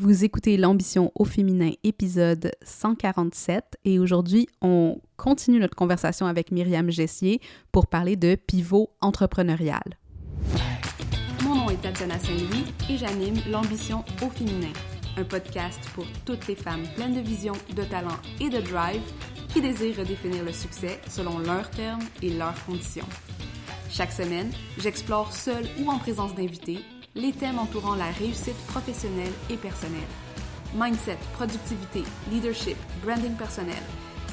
Vous écoutez l'Ambition au féminin, épisode 147, et aujourd'hui, on continue notre conversation avec Myriam Gessier pour parler de pivot entrepreneurial. Mon nom est Tatiana Saint-Louis et j'anime l'Ambition au féminin, un podcast pour toutes les femmes pleines de vision, de talent et de drive qui désirent redéfinir le succès selon leurs termes et leurs conditions. Chaque semaine, j'explore seule ou en présence d'invités les thèmes entourant la réussite professionnelle et personnelle. Mindset, productivité, leadership, branding personnel,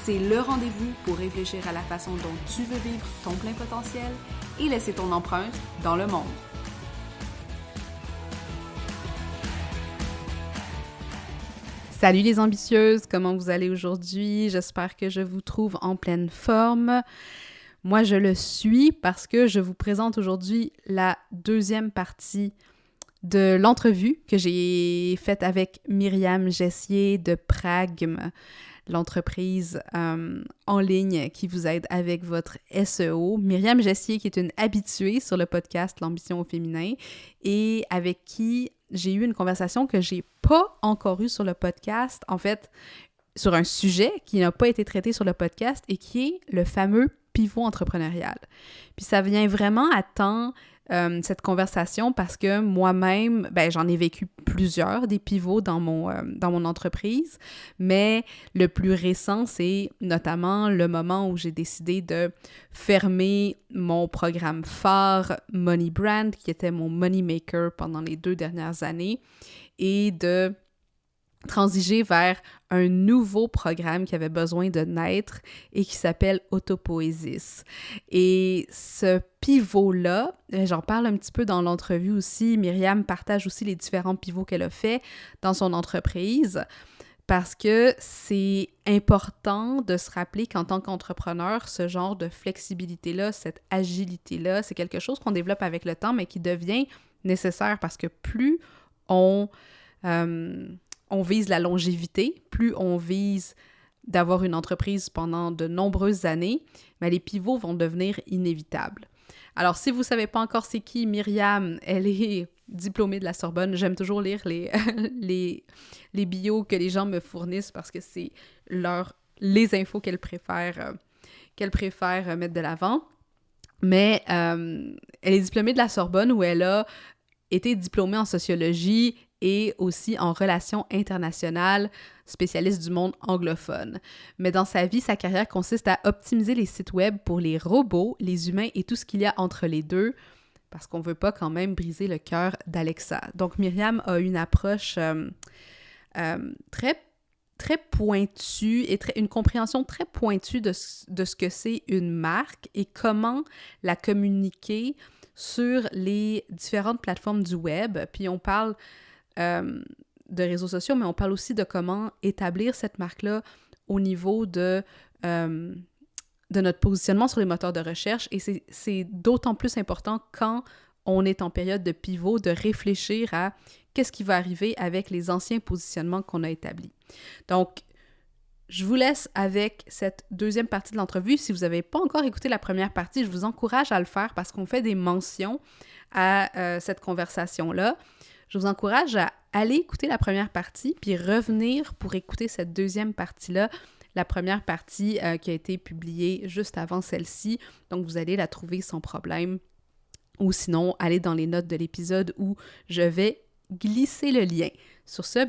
c'est le rendez-vous pour réfléchir à la façon dont tu veux vivre ton plein potentiel et laisser ton empreinte dans le monde. Salut les ambitieuses, comment vous allez aujourd'hui? J'espère que je vous trouve en pleine forme. Moi, je le suis parce que je vous présente aujourd'hui la deuxième partie de l'entrevue que j'ai faite avec Myriam Gessier de Pragm, l'entreprise en ligne qui vous aide avec votre SEO. Myriam Gessier qui est une habituée sur le podcast L'Ambition au féminin et avec qui j'ai eu une conversation que j'ai pas encore eue sur le podcast, en fait, sur un sujet qui n'a pas été traité sur le podcast et qui est le fameux pivot entrepreneurial. Puis ça vient vraiment à temps, cette conversation, parce que moi-même, j'en ai vécu plusieurs des pivots dans mon entreprise, mais le plus récent, c'est notamment le moment où j'ai décidé de fermer mon programme phare Money Brand, qui était mon money maker pendant les 2 dernières années, et de transiger vers un nouveau programme qui avait besoin de naître et qui s'appelle Autopoésis. Et ce pivot-là, j'en parle un petit peu dans l'entrevue aussi, Myriam partage aussi les différents pivots qu'elle a fait dans son entreprise, parce que c'est important de se rappeler qu'en tant qu'entrepreneur, ce genre de flexibilité-là, cette agilité-là, c'est quelque chose qu'on développe avec le temps, mais qui devient nécessaire parce que plus on vise la longévité, plus on vise d'avoir une entreprise pendant de nombreuses années, mais les pivots vont devenir inévitables. Alors, si vous ne savez pas encore c'est qui Myriam, elle est diplômée de la Sorbonne. J'aime toujours lire les bios que les gens me fournissent parce que c'est les infos qu'elles préfèrent mettre de l'avant. Mais elle est diplômée de la Sorbonne où elle a été diplômée en sociologie et aussi en relations internationales, spécialiste du monde anglophone. Mais dans sa vie, sa carrière consiste à optimiser les sites web pour les robots, les humains et tout ce qu'il y a entre les deux, parce qu'on ne veut pas quand même briser le cœur d'Alexa. Donc Myriam a une approche très, très pointue et une compréhension très pointue de ce que c'est une marque et comment la communiquer sur les différentes plateformes du web. Puis on parle de réseaux sociaux, mais on parle aussi de comment établir cette marque-là au niveau de notre positionnement sur les moteurs de recherche. Et c'est d'autant plus important quand on est en période de pivot, de réfléchir à qu'est-ce qui va arriver avec les anciens positionnements qu'on a établis. Donc, je vous laisse avec cette deuxième partie de l'entrevue. Si vous n'avez pas encore écouté la première partie, je vous encourage à le faire parce qu'on fait des mentions à cette conversation-là. Je vous encourage à aller écouter la première partie puis revenir pour écouter cette deuxième partie-là. La première partie qui a été publiée juste avant celle-ci, donc vous allez la trouver sans problème. Ou sinon, allez dans les notes de l'épisode où je vais glisser le lien. Sur ce,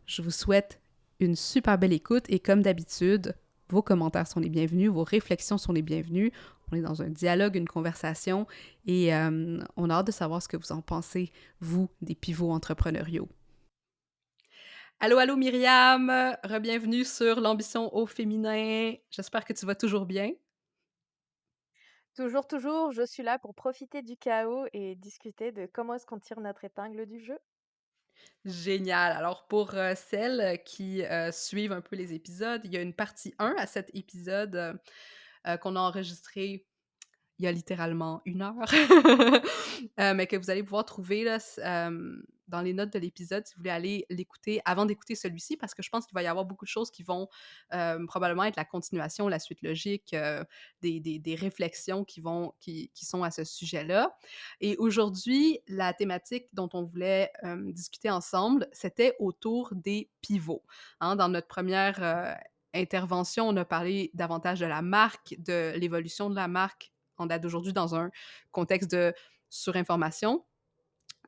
je vous souhaite une super belle écoute et comme d'habitude, vos commentaires sont les bienvenus, vos réflexions sont les bienvenues. On est dans un dialogue, une conversation et on a hâte de savoir ce que vous en pensez, vous, des pivots entrepreneuriaux. Allô, allô Myriam! Re-bienvenue sur l'Ambition au féminin. J'espère que tu vas toujours bien. Toujours, toujours, je suis là pour profiter du chaos et discuter de comment est-ce qu'on tire notre épingle du jeu. Génial! Alors pour celles qui suivent un peu les épisodes, il y a une partie 1 à cet épisode qu'on a enregistré il y a littéralement 1 heure, mais que vous allez pouvoir trouver là, dans les notes de l'épisode si vous voulez aller l'écouter avant d'écouter celui-ci, parce que je pense qu'il va y avoir beaucoup de choses qui vont, probablement être la continuation, la suite logique, des réflexions qui sont à ce sujet-là. Et aujourd'hui, la thématique dont on voulait, discuter ensemble, c'était autour des pivots, hein. Dans notre première, intervention, on a parlé davantage de la marque, de l'évolution de la marque en date d'aujourd'hui dans un contexte de surinformation.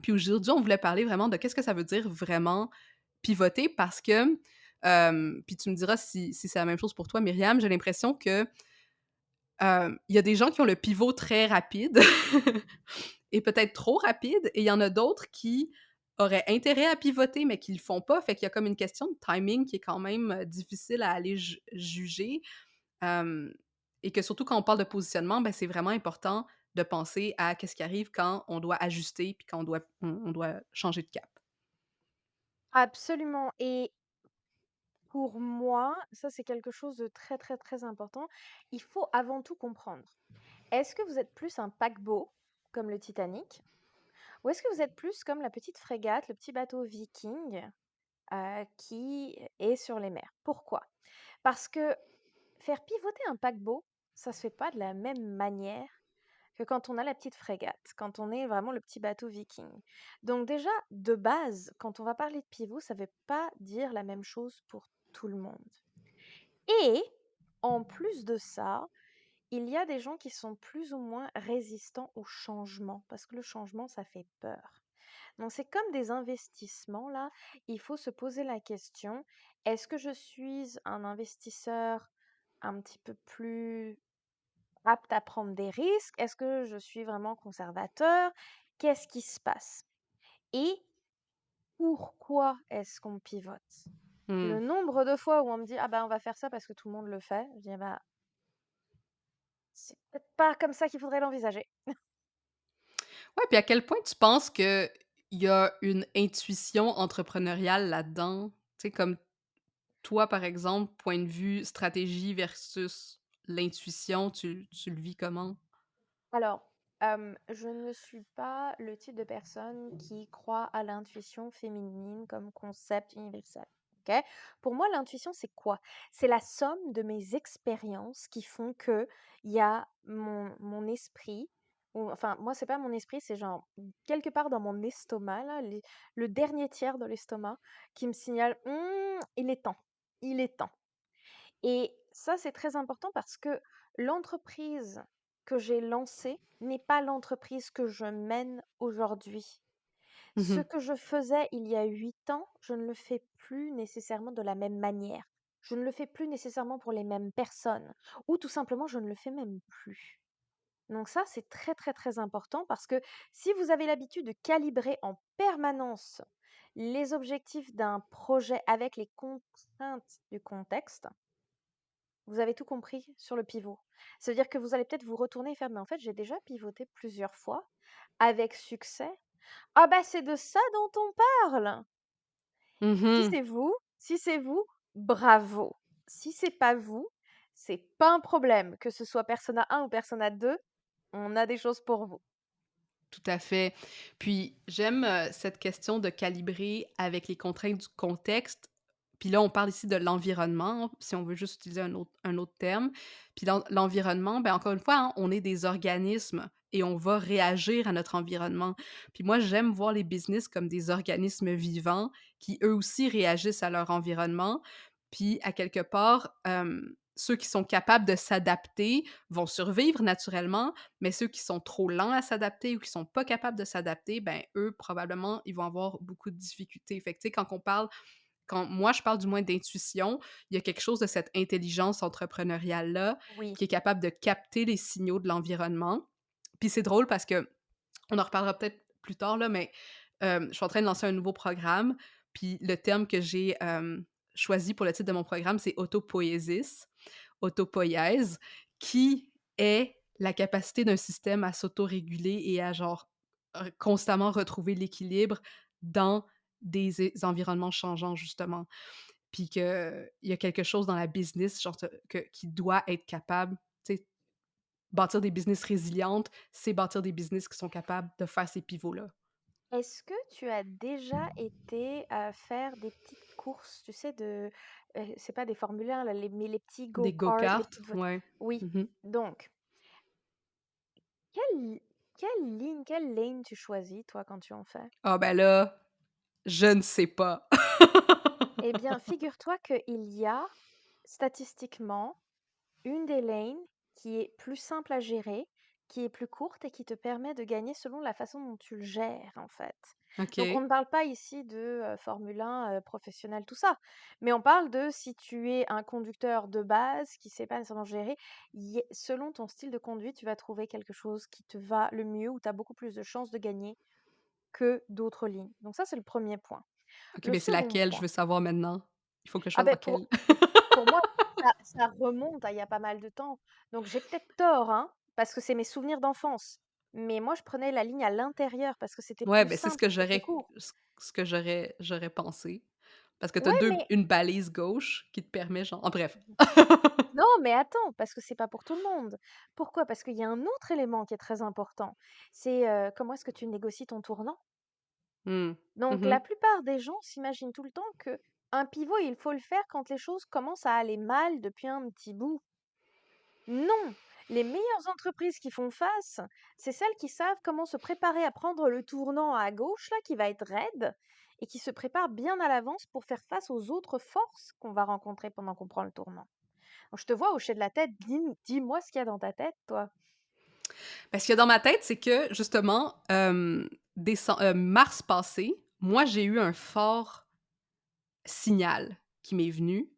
Puis aujourd'hui, on voulait parler vraiment de qu'est-ce que ça veut dire vraiment pivoter parce que, puis tu me diras si c'est la même chose pour toi, Myriam, j'ai l'impression que, il y a des gens qui ont le pivot très rapide et peut-être trop rapide et il y en a d'autres qui auraient intérêt à pivoter mais qui le font pas. Fait qu'il y a comme une question de timing qui est quand même, difficile à aller juger. Hem et que surtout quand on parle de positionnement, ben, c'est vraiment important de penser à qu'est-ce qui arrive quand on doit ajuster puis quand on doit changer de cap. Absolument. Et pour moi, ça c'est quelque chose de très très très important. Il faut avant tout comprendre. Est-ce que vous êtes plus un paquebot, comme le Titanic, ou est-ce que vous êtes plus comme la petite frégate, le petit bateau viking qui est sur les mers? Pourquoi? Parce que faire pivoter un paquebot, ça se fait pas de la même manière que quand on a la petite frégate, quand on est vraiment le petit bateau viking. Donc déjà, de base, quand on va parler de pivot, ça ne veut pas dire la même chose pour tout le monde. Et en plus de ça, il y a des gens qui sont plus ou moins résistants au changement, parce que le changement, ça fait peur. Donc c'est comme des investissements, là, il faut se poser la question, est-ce que je suis un investisseur un petit peu plus apte à prendre des risques? Est-ce que je suis vraiment conservateur? Qu'est-ce qui se passe? Et pourquoi est-ce qu'on pivote? Le Mmh. nombre de fois où on me dit: «Ah bah, on va faire ça parce que tout le monde le fait», je dis: «Ah bah, c'est peut-être pas comme ça qu'il faudrait l'envisager». Ouais, puis à quel point tu penses qu'il y a une intuition entrepreneuriale là-dedans? Tu sais, comme toi, par exemple, point de vue stratégie versus l'intuition, tu le vis comment? Alors, je ne suis pas le type de personne qui croit à l'intuition féminine comme concept universel, OK? Pour moi, l'intuition, c'est quoi? C'est la somme de mes expériences qui font qu'il y a mon esprit ou enfin, moi, c'est pas mon esprit, c'est genre, quelque part dans mon estomac là, le dernier tiers de l'estomac qui me signale: il est temps, il est temps». Et ça, c'est très important parce que l'entreprise que j'ai lancée n'est pas l'entreprise que je mène aujourd'hui. Ce Mmh. que je faisais il y a 8 ans, je ne le fais plus nécessairement de la même manière. Je ne le fais plus nécessairement pour les mêmes personnes ou tout simplement, je ne le fais même plus. Donc ça, c'est très, très, très important parce que si vous avez l'habitude de calibrer en permanence les objectifs d'un projet avec les contraintes du contexte, vous avez tout compris sur le pivot. Ça veut dire que vous allez peut-être vous retourner et faire: «Mais en fait, j'ai déjà pivoté plusieurs fois avec succès». «Ah bah, c'est de ça dont on parle!» Mmh. Si c'est vous, bravo. Si c'est pas vous, c'est pas un problème. Que ce soit Persona 1 ou Persona 2, on a des choses pour vous. Tout à fait. Puis j'aime, cette question de calibrer avec les contraintes du contexte. Puis là, on parle ici de l'environnement, si on veut juste utiliser un autre terme. Puis l'environnement, ben, encore une fois, hein, on est des organismes et on va réagir à notre environnement. Puis moi, j'aime voir les business comme des organismes vivants qui, eux aussi, réagissent à leur environnement. Puis à quelque part, ceux qui sont capables de s'adapter vont survivre naturellement, mais ceux qui sont trop lents à s'adapter ou qui sont pas capables de s'adapter, ben, eux, probablement, ils vont avoir beaucoup de difficultés. Fait que, tu sais, quand moi, je parle du moins d'intuition, il y a quelque chose de cette intelligence entrepreneuriale-là Oui. qui est capable de capter les signaux de l'environnement. Puis c'est drôle parce que on en reparlera peut-être plus tard, là, mais je suis en train de lancer un nouveau programme, puis le terme que j'ai, choisi pour le titre de mon programme, c'est autopoiesis, autopoïèse, qui est la capacité d'un système à s'autoréguler et à genre, constamment retrouver l'équilibre dans des environnements changeants justement. Puis qu'il y a quelque chose dans la business genre qui doit être capable, tu sais, bâtir des business résilientes, c'est bâtir des business qui sont capables de faire ces pivots-là. Est-ce que tu as déjà été faire des petites courses, tu sais, c'est pas des Formule 1, là, mais les petits Des go-karts, les go-karts, petites voitures. ouais. Oui. Mhm. Donc, quelle, quelle ligne, quelle lane tu choisis, toi, quand tu en fais? Ah ben là, je ne sais pas. Eh bien, figure-toi qu'il y a statistiquement une des lanes qui est plus simple à gérer, qui est plus courte et qui te permet de gagner selon la façon dont tu le gères, en fait. Donc, on OK. ne parle pas ici de Formule 1 professionnel, tout ça, mais on parle de si tu es un conducteur de base qui ne sait pas nécessairement gérer, selon ton style de conduite, tu vas trouver quelque chose qui te va le mieux, où tu as beaucoup plus de chances de gagner que d'autres lignes. Donc ça, c'est le premier point. OK, Le mais c'est second laquelle? Je point, veux savoir maintenant. Il faut que je ah fasse ben dans quelle? pour moi, ça remonte à il y a pas mal de temps. Donc j'ai peut-être tort, hein, parce que c'est mes souvenirs d'enfance. Mais moi, je prenais la ligne à l'intérieur parce que c'était Ouais, plus ben, c'est simple, c'était plus court. ce que j'aurais pensé. Parce que tu as Ouais, mais une balise gauche qui te permet genre bref. non, mais attends, parce que c'est pas pour tout le monde. Pourquoi? Parce qu'il y a un autre élément qui est très important. C'est comment est-ce que tu négocies ton tournant. Mmh. Donc la Mmh. plupart des gens s'imaginent tout le temps que un pivot, il faut le faire quand les choses commencent à aller mal depuis un petit bout. Non! Les meilleures entreprises qui font face, c'est celles qui savent comment se préparer à prendre le tournant à gauche, là, qui va être raide, et qui se préparent bien à l'avance pour faire face aux autres forces qu'on va rencontrer pendant qu'on prend le tournant. Donc, je te vois hocher de la tête, dis-moi ce qu'il y a dans ta tête, toi. Ben, ce qu'il y a dans ma tête, c'est que justement, mars passé, moi, j'ai eu un fort signal qui m'est venu.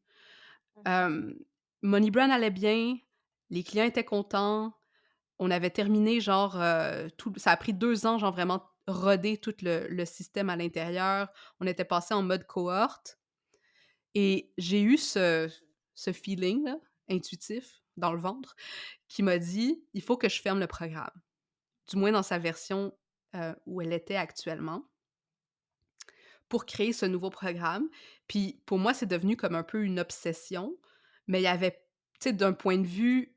Mhm. Hem, Money Brand allait bien, les clients étaient contents. On avait terminé genre, tout ça a pris 2 ans, genre vraiment roder tout le système à l'intérieur. On était passé en mode cohorte et j'ai eu ce feeling-là, intuitif, dans le ventre, qui m'a dit: «Il faut que je ferme le programme», du moins dans sa version, où elle était actuellement, pour créer ce nouveau programme. Puis pour moi, c'est devenu comme un peu une obsession, mais il y avait, tu sais, d'un point de vue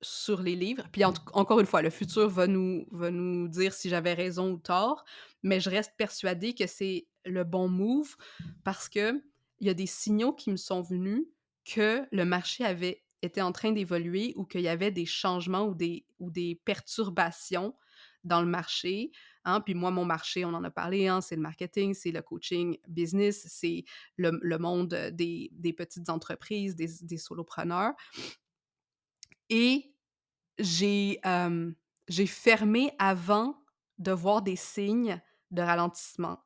sur les livres, puis encore une fois, le futur va nous dire si j'avais raison ou tort, mais je reste persuadée que c'est le bon move parce que il y a des signaux qui me sont venus que le marché était en train d'évoluer ou qu'il y avait des changements ou des perturbations dans le marché. Hein, puis moi, mon marché, on en a parlé, hein, c'est le marketing, c'est le coaching business, c'est le monde des petites entreprises, des solopreneurs. Et j'ai, j'ai fermé avant de voir des signes de ralentissement.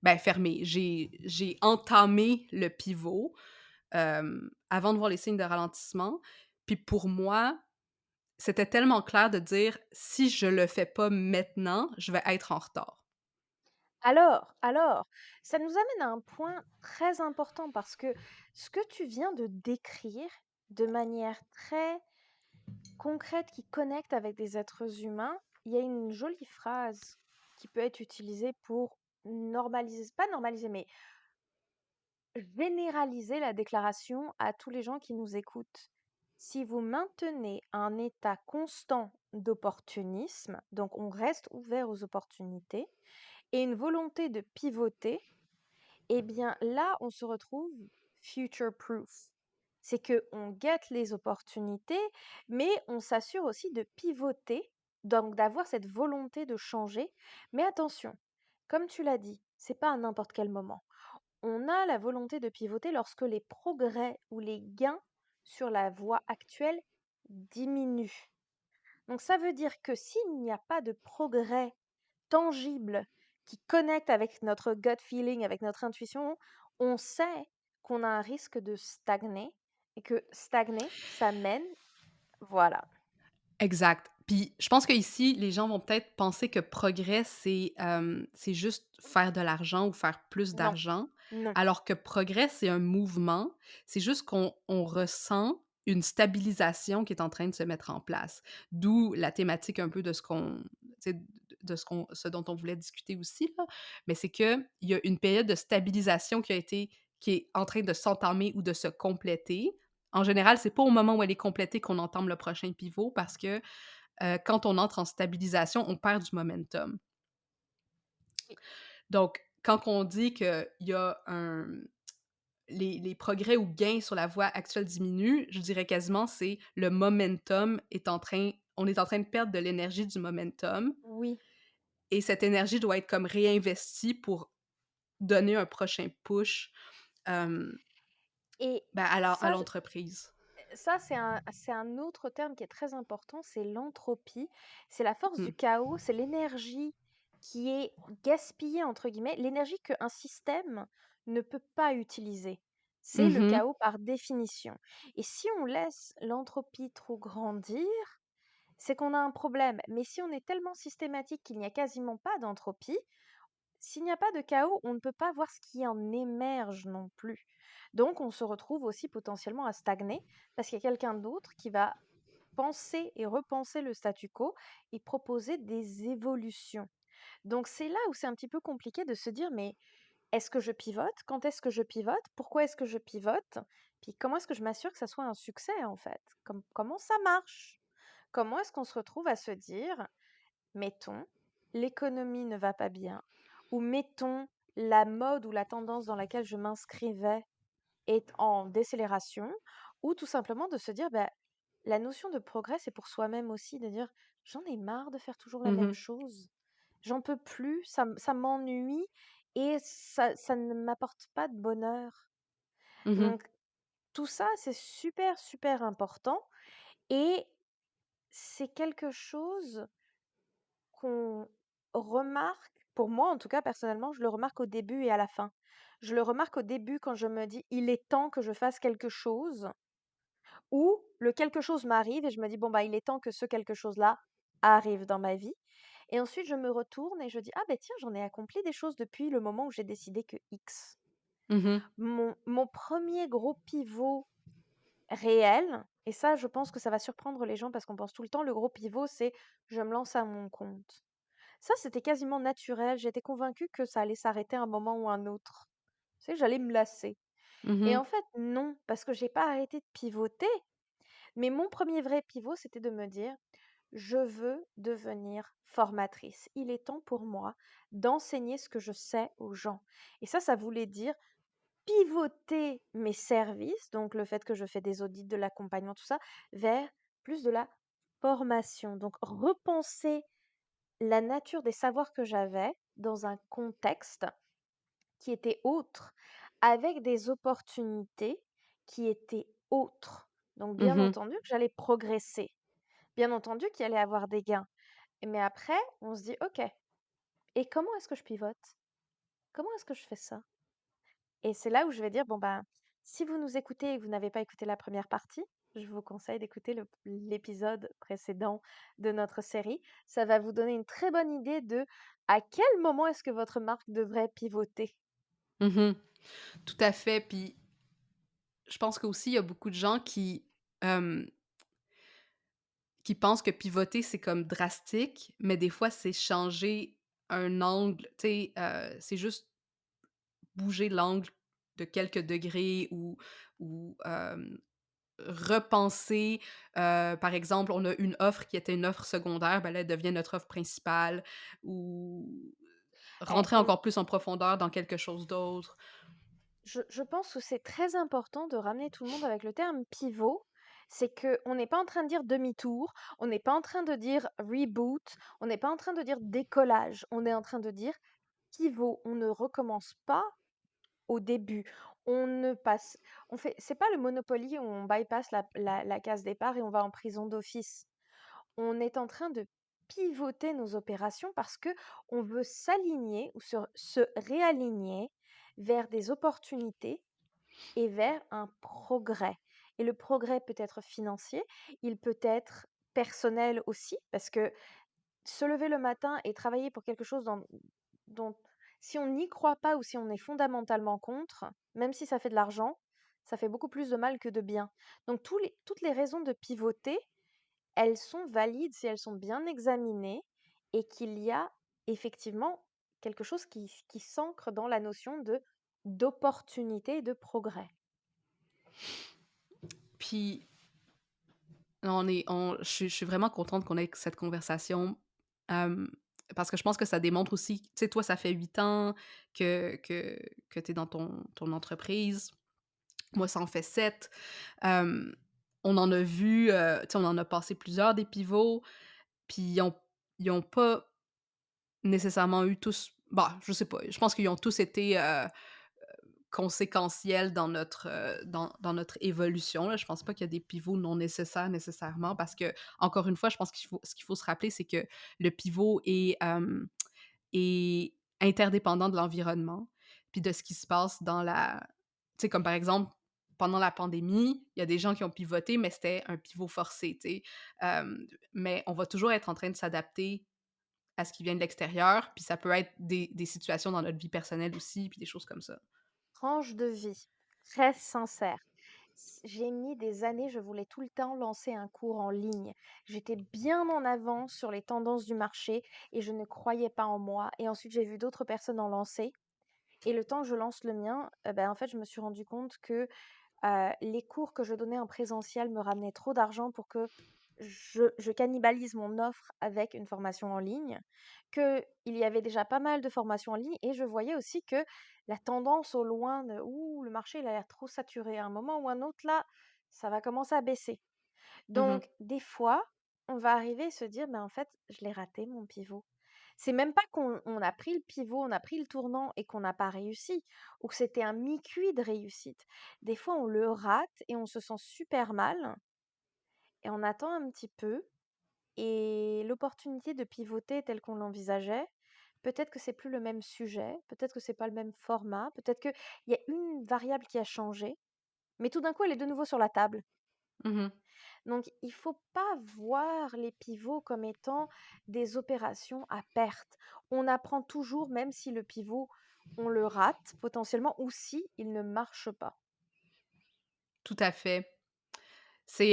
Ben, fermé, j'ai entamé le pivot, avant de voir les signes de ralentissement. Puis pour moi, c'était tellement clair de dire: «Si je le fais pas maintenant, je vais être en retard». Alors, ça nous amène à un point très important parce que ce que tu viens de décrire de manière très concrète qui connecte avec des êtres humains, il y a une jolie phrase qui peut être utilisée pour normaliser, pas normaliser, mais généraliser la déclaration à tous les gens qui nous écoutent. Si vous maintenez un état constant d'opportunisme, donc on reste ouvert aux opportunités, et une volonté de pivoter, eh bien là, on se retrouve future proof. C'est que on guette les opportunités, mais on s'assure aussi de pivoter, donc d'avoir cette volonté de changer. Mais attention, comme tu l'as dit, c'est pas à n'importe quel moment. On a la volonté de pivoter lorsque les progrès ou les gains sur la voie actuelle diminuent. Donc ça veut dire que s'il n'y a pas de progrès tangible qui connecte avec notre gut feeling, avec notre intuition, on sait qu'on a un risque de stagner et que stagner, ça mène, voilà. Exact. Puis je pense qu'ici, les gens vont peut-être penser que progrès, c'est juste faire de l'argent ou faire plus Non, d'argent, non. alors que progrès, c'est un mouvement. C'est juste qu'on ressent une stabilisation qui est en train de se mettre en place. D'où la thématique un peu de ce qu'on, tu sais, ce dont on voulait discuter aussi, là. Mais c'est qu'il y a une période de stabilisation qui est en train de s'entamer ou de se compléter. En général, c'est pas au moment où elle est complétée qu'on entame le prochain pivot parce que, quand on entre en stabilisation, on perd du momentum. Oui. Donc, quand on dit qu'il y a les progrès ou gains sur la voie actuelle diminuent, je dirais quasiment c'est le momentum est en train on est en train de perdre de l'énergie du momentum Oui. et cette énergie doit être comme réinvestie pour donner un prochain push, hem, Et ben, à ça, l'entreprise. ça, c'est un autre terme qui est très important, c'est l'entropie. C'est la force du Mmh. chaos, c'est l'énergie qui est «gaspillée» entre guillemets, l'énergie qu'un système ne peut pas utiliser. C'est le Mmh. chaos par définition. Et si on laisse l'entropie trop grandir, c'est qu'on a un problème. Mais si on est tellement systématique qu'il n'y a quasiment pas d'entropie, s'il n'y a pas de chaos, on ne peut pas voir ce qui en émerge non plus. Donc on se retrouve aussi potentiellement à stagner parce qu'il y a quelqu'un d'autre qui va penser et repenser le statu quo et proposer des évolutions. Donc c'est là où c'est un petit peu compliqué de se dire mais est-ce que je pivote? Quand est-ce que je pivote? Pourquoi est-ce que je pivote? Puis comment est-ce que je m'assure que ça soit un succès en fait? Comment ça marche? Comment est-ce qu'on se retrouve à se dire mettons, l'économie ne va pas bien, ou mettons, la mode ou la tendance dans laquelle je m'inscrivais est en décélération, ou tout simplement de se dire, bah, la notion de progrès, c'est pour soi-même aussi, de dire, j'en ai marre de faire toujours la même Mmh. chose, j'en peux plus, ça m'ennuie et ça ne m'apporte pas de bonheur. Mmh. Donc, tout ça, c'est super, super important et c'est quelque chose qu'on remarque, pour moi en tout cas personnellement, je le remarque au début et à la fin. Je le remarque au début quand je me dis: «Il est temps que je fasse quelque chose» ou le quelque chose m'arrive et je me dis: «Bon, bah, il est temps que ce quelque chose-là arrive dans ma vie» et ensuite je me retourne et je dis: «Ah, ben tiens, j'en ai accompli des choses depuis le moment où j'ai décidé que X». Mmh. Mon 1er gros pivot réel et ça je pense que ça va surprendre les gens parce qu'on pense tout le temps le gros pivot c'est: «Je me lance à mon compte». Ça, c'était quasiment naturel. J'étais convaincue que ça allait s'arrêter à un moment ou un autre. Tu sais, j'allais me lasser. Et Mmh. en fait, non, parce que j'ai pas arrêté de pivoter. Mais mon premier vrai pivot, c'était de me dire, je veux devenir formatrice. Il est temps pour moi d'enseigner ce que je sais aux gens. Et ça voulait dire pivoter mes services, donc le fait que je fais des audits, de l'accompagnement, tout ça, vers plus de la formation. Donc repenser la nature des savoirs que j'avais dans un contexte qui était autre, avec des opportunités qui étaient autres. Donc bien Mmh. entendu que j'allais progresser, bien entendu qu'il allait avoir des gains. Mais après, on se dit: «OK, et comment est-ce que je pivote? Comment est-ce que je fais ça?» Et c'est là où je vais dire: «Bon, ben, si vous nous écoutez et que vous n'avez pas écouté la première partie, je vous conseille d'écouter l'épisode précédent de notre série. Ça va vous donner une très bonne idée de à quel moment est-ce que votre marque devrait pivoter». Mmh. Tout à fait, puis je pense qu'aussi il y a beaucoup de gens hem, qui pensent que pivoter, c'est comme drastique, mais des fois, c'est changer un angle, tu sais, c'est juste bouger l'angle de quelques degrés ou repenser, par exemple, on a une offre qui était une offre secondaire, ben là, elle devient notre offre principale ou Eh, rentrer encore plus en profondeur dans quelque chose d'autre. je pense que c'est très important de ramener tout le monde avec le terme pivot. C'est que on n'est pas en train de dire demi-tour, on n'est pas en train de dire reboot, on n'est pas en train de dire décollage, on est en train de dire pivot. On ne recommence pas au début. On ne passe on fait c'est pas le Monopoly où on bypasse la case départ et on va en prison d'office. On est en train de pivoter nos opérations parce que on veut s'aligner ou se réaligner vers des opportunités et vers un progrès. Et le progrès peut être financier, il peut être personnel aussi, parce que se lever le matin et travailler pour quelque chose dont si on n'y croit pas ou si on est fondamentalement contre, même si ça fait de l'argent, ça fait beaucoup plus de mal que de bien. Donc toutes les raisons de pivoter, elles sont valides si elles sont bien examinées et qu'il y a effectivement quelque chose qui s'ancre dans la notion d'opportunité et de progrès. Puis Je suis vraiment contente qu'on ait cette conversation, hem, parce que je pense que ça démontre aussi, tu sais, toi, ça fait 8 ans que tu es dans ton entreprise. Moi, ça en fait 7. Hem, on en a vu, tu sais, on en a passé plusieurs des pivots, puis ils ont pas nécessairement eu tous, bah, je sais pas, je pense qu'ils ont tous été, conséquentiels dans notre évolution, là. Je pense pas qu'il y a des pivots non nécessaires nécessairement parce que encore une fois, je pense qu'il faut se rappeler, c'est que le pivot est interdépendant de l'environnement, puis de ce qui se passe dans la, tu sais, comme par exemple, pendant la pandémie, il y a des gens qui ont pivoté, mais c'était un pivot forcé, tu sais? Mais on va toujours être en train de s'adapter à ce qui vient de l'extérieur, puis ça peut être des situations dans notre vie personnelle aussi, puis des choses comme ça. Tranche de vie, très sincère. J'ai mis des années, je voulais tout le temps lancer un cours en ligne. J'étais bien en avance sur les tendances du marché et je ne croyais pas en moi. Et ensuite, j'ai vu d'autres personnes en lancer. Et le temps que je lance le mien, ben, en fait, je me suis rendu compte que les cours que je donnais en présentiel me ramenaient trop d'argent pour que je cannibalise mon offre avec une formation en ligne, qu'il y avait déjà pas mal de formations en ligne et je voyais aussi que la tendance au loin de ouh, le marché il a l'air trop saturé à un moment ou un autre là, ça va commencer à baisser. Mmh mh. Donc, des fois, on va arriver et se dire, mais en fait, je l'ai raté mon pivot. C'est même pas qu'on a pris le pivot, on a pris le tournant et qu'on n'a pas réussi, ou que c'était un mi-cuit de réussite. Des fois, on le rate et on se sent super mal, et on attend un petit peu, et l'opportunité de pivoter telle qu'on l'envisageait, peut-être que c'est plus le même sujet, peut-être que c'est pas le même format, peut-être qu'il y a une variable qui a changé, mais tout d'un coup, elle est de nouveau sur la table. Mmh. Donc, il faut pas voir les pivots comme étant des opérations à perte. On apprend toujours, même si le pivot, on le rate potentiellement ou si il ne marche pas. Tout à fait. C'est,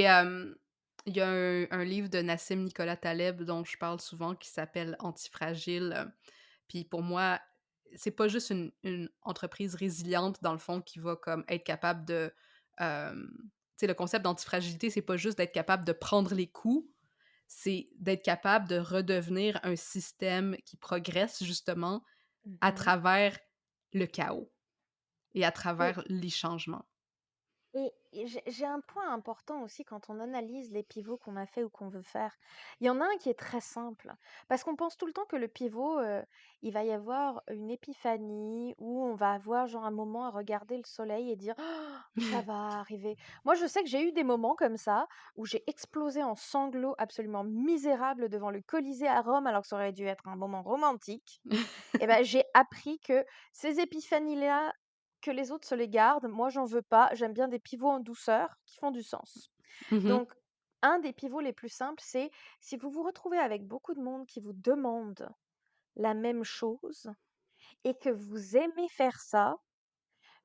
il y a un livre de Nassim Nicolas Taleb dont je parle souvent qui s'appelle Antifragile, puis pour moi, c'est pas juste une entreprise résiliente dans le fond qui va comme être capable de, tu sais, le concept d'antifragilité, c'est pas juste d'être capable de prendre les coups, c'est d'être capable de redevenir un système qui progresse justement à Mhm. travers le chaos et à Et travers les changements. Et j'ai un point important aussi quand on analyse les pivots qu'on a fait ou qu'on veut faire. Il y en a un qui est très simple, parce qu'on pense tout le temps que le pivot, il va y avoir une épiphanie où on va avoir genre un moment à regarder le soleil et dire «Ah, ça va arriver». Moi, je sais que j'ai eu des moments comme ça où j'ai explosé en sanglots absolument misérables devant le Colisée à Rome, alors que ça aurait dû être un moment romantique. Et ben, j'ai appris que ces épiphanies-là, que les autres se les gardent, moi j'en veux pas, j'aime bien des pivots en douceur qui font du sens. Mmh. Donc, un des pivots les plus simples, c'est si vous vous retrouvez avec beaucoup de monde qui vous demande la même chose et que vous aimez faire ça,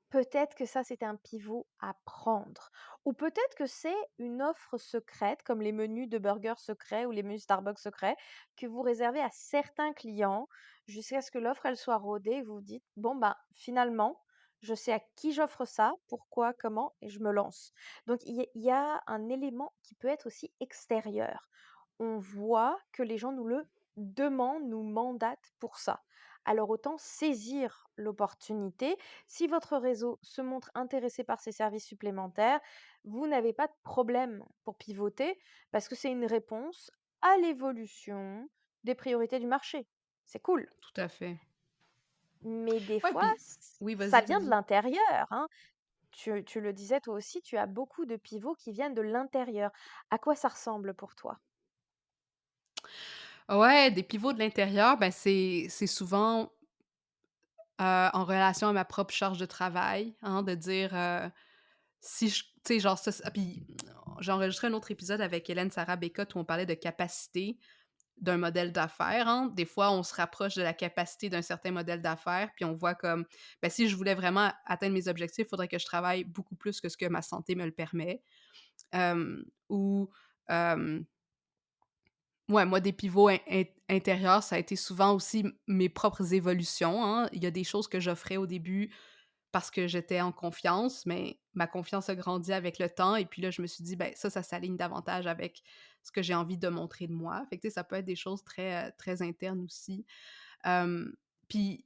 peut-être que ça, c'est un pivot à prendre. Ou peut-être que c'est une offre secrète, comme les menus de burgers secrets ou les menus Starbucks secrets, que vous réservez à certains clients jusqu'à ce que l'offre elle soit rodée et vous vous dites, bon, ben, finalement, je sais à qui j'offre ça, pourquoi, comment, et je me lance. Donc, il y a un élément qui peut être aussi extérieur. On voit que les gens nous le demandent, nous mandatent pour ça. Alors autant saisir l'opportunité. Si votre réseau se montre intéressé par ces services supplémentaires, vous n'avez pas de problème pour pivoter parce que c'est une réponse à l'évolution des priorités du marché. C'est cool. Tout à fait. Mais des Ouais, fois, puis oui, ça vas-y, vient de vas-y. l'intérieur, hein. Tu le disais toi aussi, tu as beaucoup de pivots qui viennent de l'intérieur. À quoi ça ressemble pour toi? Ouais, des pivots de l'intérieur, ben, c'est souvent, en relation à ma propre charge de travail, hein, de dire, si je, tu sais, genre ça puis j'ai enregistré un autre épisode avec Hélène Sarah Bécotte où on parlait de capacité d'un modèle d'affaires, hein. Des fois, on se rapproche de la capacité d'un certain modèle d'affaires, puis on voit comme, ben, si je voulais vraiment atteindre mes objectifs, il faudrait que je travaille beaucoup plus que ce que ma santé me le permet. Ou, hem ouais, moi, des pivots intérieurs, ça a été souvent aussi mes propres évolutions, hein. Il y a des choses que j'offrais au début parce que j'étais en confiance, mais ma confiance a grandi avec le temps et puis là, je me suis dit: «Ben, ça s'aligne davantage avec ce que j'ai envie de montrer de moi». Fait que, tu sais, ça peut être des choses très internes aussi. Hem, puis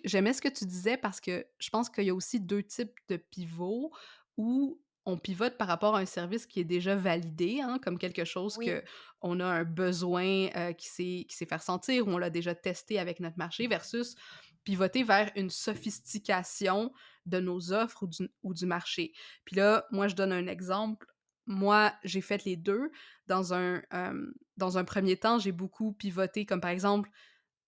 j'aimais ce que tu disais parce que je pense qu'il y a aussi 2 types de pivots où on pivote par rapport à un service qui est déjà validé, hein, comme quelque chose Oui. que on a un besoin, qui s'est faire sentir ou on l'a déjà testé avec notre marché versus pivoter vers une sophistication de nos offres ou du marché. Puis là, moi, je donne un exemple. Moi, j'ai fait les 2. Dans un 1er temps, j'ai beaucoup pivoté comme par exemple,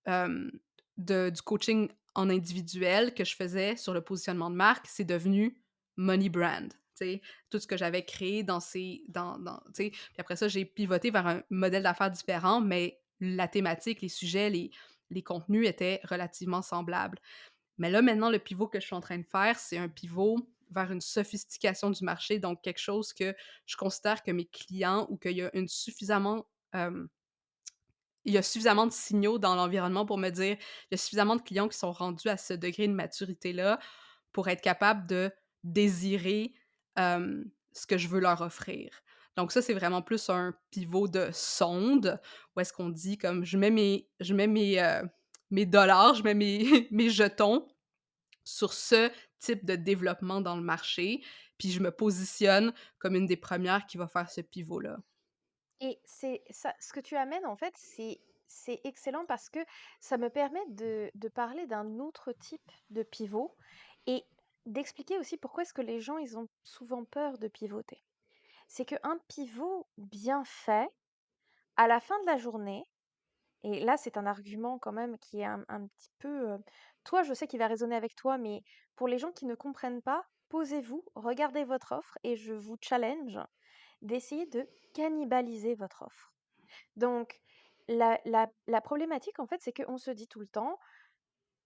hem, du coaching en individuel que je faisais sur le positionnement de marque, c'est devenu money brand, tu sais? Tout ce que j'avais créé dans ces dans tu sais? Puis après ça, j'ai pivoté vers un modèle d'affaires différent, mais la thématique, les sujets, les contenus étaient relativement semblables. Mais là, maintenant, le pivot que je suis en train de faire, c'est un pivot vers une sophistication du marché, donc quelque chose que je considère que mes clients ou qu'il y a une suffisamment, il y a suffisamment de signaux dans l'environnement pour me dire, il y a suffisamment de clients qui sont rendus à ce degré de maturité-là pour être capable de désirer, ce que je veux leur offrir. Donc ça, c'est vraiment plus un pivot de sonde, où est-ce qu'on dit comme mes dollars, je mets mes mes jetons sur ce type de développement dans le marché, puis je me positionne comme une des premières qui va faire ce pivot-là. Et c'est ça, ce que tu amènes en fait, c'est excellent parce que ça me permet de parler d'un autre type de pivot et d'expliquer aussi pourquoi est-ce que les gens, ils ont souvent peur de pivoter. C'est qu'un pivot bien fait, à la fin de la journée, et là, c'est un argument quand même qui est un petit peu, toi, je sais qu'il va résonner avec toi, mais pour les gens qui ne comprennent pas, posez-vous, regardez votre offre et je vous challenge d'essayer de cannibaliser votre offre. Donc, la problématique, en fait, c'est qu'on se dit tout le temps: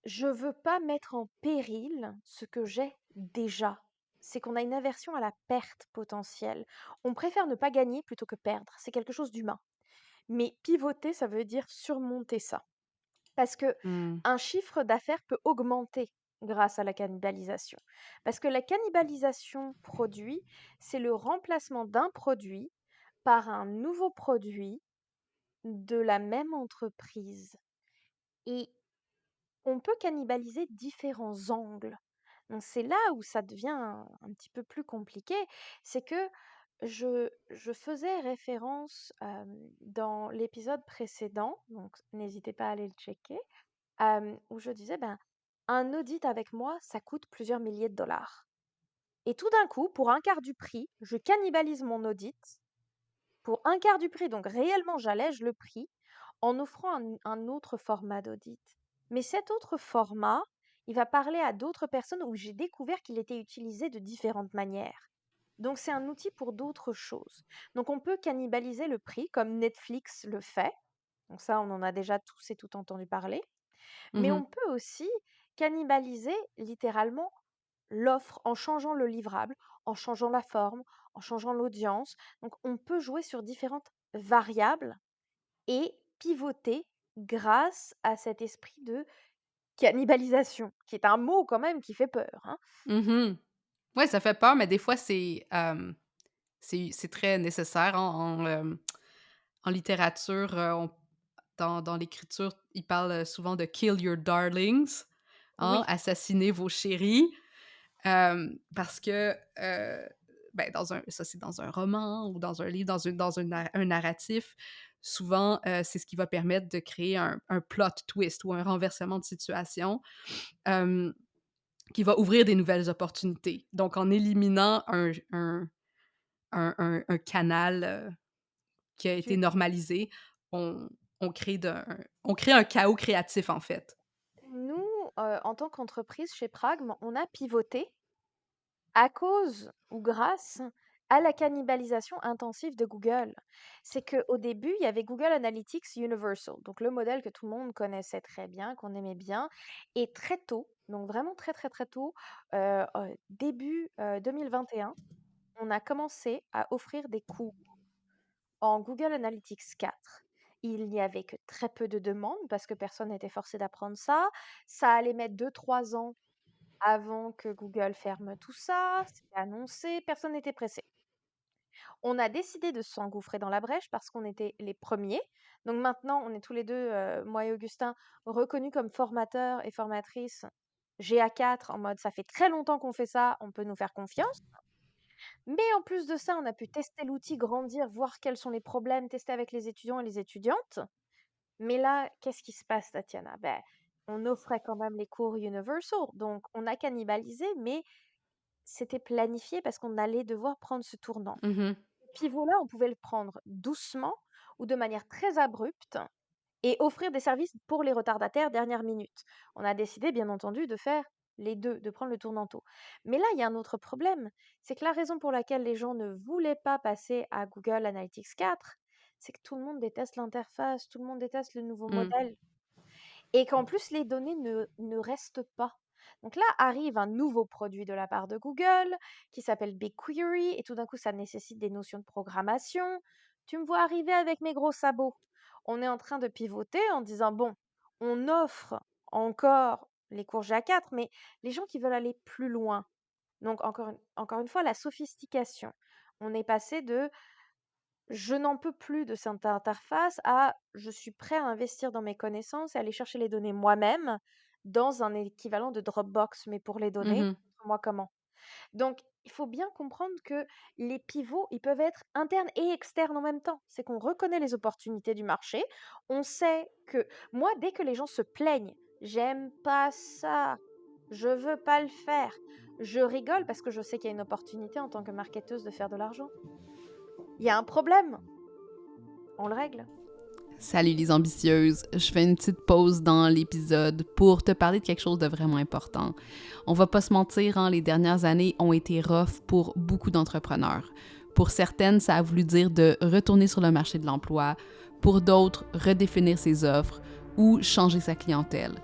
«Je veux pas mettre en péril ce que j'ai déjà». C'est qu'on a une aversion à la perte potentielle. On préfère ne pas gagner plutôt que perdre. C'est quelque chose d'humain. Mais pivoter, ça veut dire surmonter ça. Parce que Mmh. un chiffre d'affaires peut augmenter grâce à la cannibalisation. Parce que la cannibalisation produit, c'est le remplacement d'un produit par un nouveau produit de la même entreprise. Et on peut cannibaliser différents angles. Donc c'est là où ça devient un petit peu plus compliqué, c'est que je faisais référence dans l'épisode précédent, donc n'hésitez pas à aller le checker, où je disais, ben, un audit avec moi, ça coûte plusieurs milliers de dollars. Et tout d'un coup, pour un quart du prix, je cannibalise mon audit pour un quart du prix, donc réellement j'allège le prix en offrant un autre format d'audit. Mais cet autre format, il va parler à d'autres personnes où j'ai découvert qu'il était utilisé de différentes manières. Donc c'est un outil pour d'autres choses. Donc on peut cannibaliser le prix comme Netflix le fait. Donc ça, on en a déjà tous et toutes entendu parler. Mais Mmh. on peut aussi cannibaliser littéralement l'offre en changeant le livrable, en changeant la forme, en changeant l'audience. Donc on peut jouer sur différentes variables et pivoter grâce à cet esprit de cannibalisation, qui est un mot quand même qui fait peur, hein. Mmh. Ouais, ça fait peur, mais des fois, c'est très nécessaire en littérature, dans l'écriture, ils parlent, souvent de «kill your darlings», hein, Oui, assassiner vos chéris, parce que, ben, c'est dans un roman ou dans un livre, un narratif, souvent, c'est ce qui va permettre de créer un plot twist ou un renversement de situation, hem, qui va ouvrir des nouvelles opportunités. Donc en éliminant un canal, qui a été tu normalisé, on on crée un chaos créatif, en fait. nous, en tant qu'entreprise chez Pragma, on a pivoté à cause ou grâce à la cannibalisation intensive de Google. C'est qu'au début, il y avait Google Analytics Universal, donc le modèle que tout le monde connaissait très bien, qu'on aimait bien. Et très tôt, donc vraiment très très très tôt, début 2021, on a commencé à offrir des cours en Google Analytics 4. Il n'y avait que très peu de demandes parce que personne n'était forcé d'apprendre ça. Ça allait mettre 2 3 ans avant que Google ferme tout ça, c'était annoncé, personne n'était pressé. On a décidé de s'engouffrer dans la brèche parce qu'on était les premiers. Donc maintenant, on est tous les deux, moi et Augustin, reconnus comme formateurs et formatrices GA4 en mode ça fait très longtemps qu'on fait ça, on peut nous faire confiance. Mais en plus de ça, on a pu tester l'outil, grandir, voir quels sont les problèmes, tester avec les étudiants et les étudiantes. Mais là, qu'est-ce qui se passe, Tatiana? Ben, on offrait quand même les cours Universal, donc on a cannibalisé, mais c'était planifié parce qu'on allait devoir prendre ce tournant. Mhm. Ce pivot-là, on pouvait le prendre doucement ou de manière très abrupte et offrir des services pour les retardataires dernière minute. On a décidé, bien entendu, de faire les deux, de prendre le tournant tôt. Mais là, il y a un autre problème, c'est que la raison pour laquelle les gens ne voulaient pas passer à Google Analytics 4, c'est que tout le monde déteste l'interface, tout le monde déteste le nouveau Mm. modèle. Et qu'en plus les données ne restent pas. Donc là arrive un nouveau produit de la part de Google qui s'appelle BigQuery et tout d'un coup ça nécessite des notions de programmation. Tu me vois arriver avec mes gros sabots. On est en train de pivoter en disant bon, on offre encore les cours GA4, mais les gens qui veulent aller plus loin. Donc encore une fois, la sophistication. On est passé de je n'en peux plus de cette interface à je suis prêt à investir dans mes connaissances et aller chercher les données moi-même dans un équivalent de Dropbox, mais pour les données, Mhm. moi comment? Donc, il faut bien comprendre que les pivots, ils peuvent être internes et externes en même temps. C'est qu'on reconnaît les opportunités du marché. On sait que moi, dès que les gens se plaignent, j'aime pas ça, je veux pas le faire, je rigole parce que je sais qu'il y a une opportunité en tant que marketeuse de faire de l'argent. Il y a un problème, on le règle. Salut les ambitieuses, je fais une petite pause dans l'épisode pour te parler de quelque chose de vraiment important. On va pas se mentir, hein, les dernières années ont été rough pour beaucoup d'entrepreneurs. Pour certaines, ça a voulu dire de retourner sur le marché de l'emploi, pour d'autres, redéfinir ses offres ou changer sa clientèle.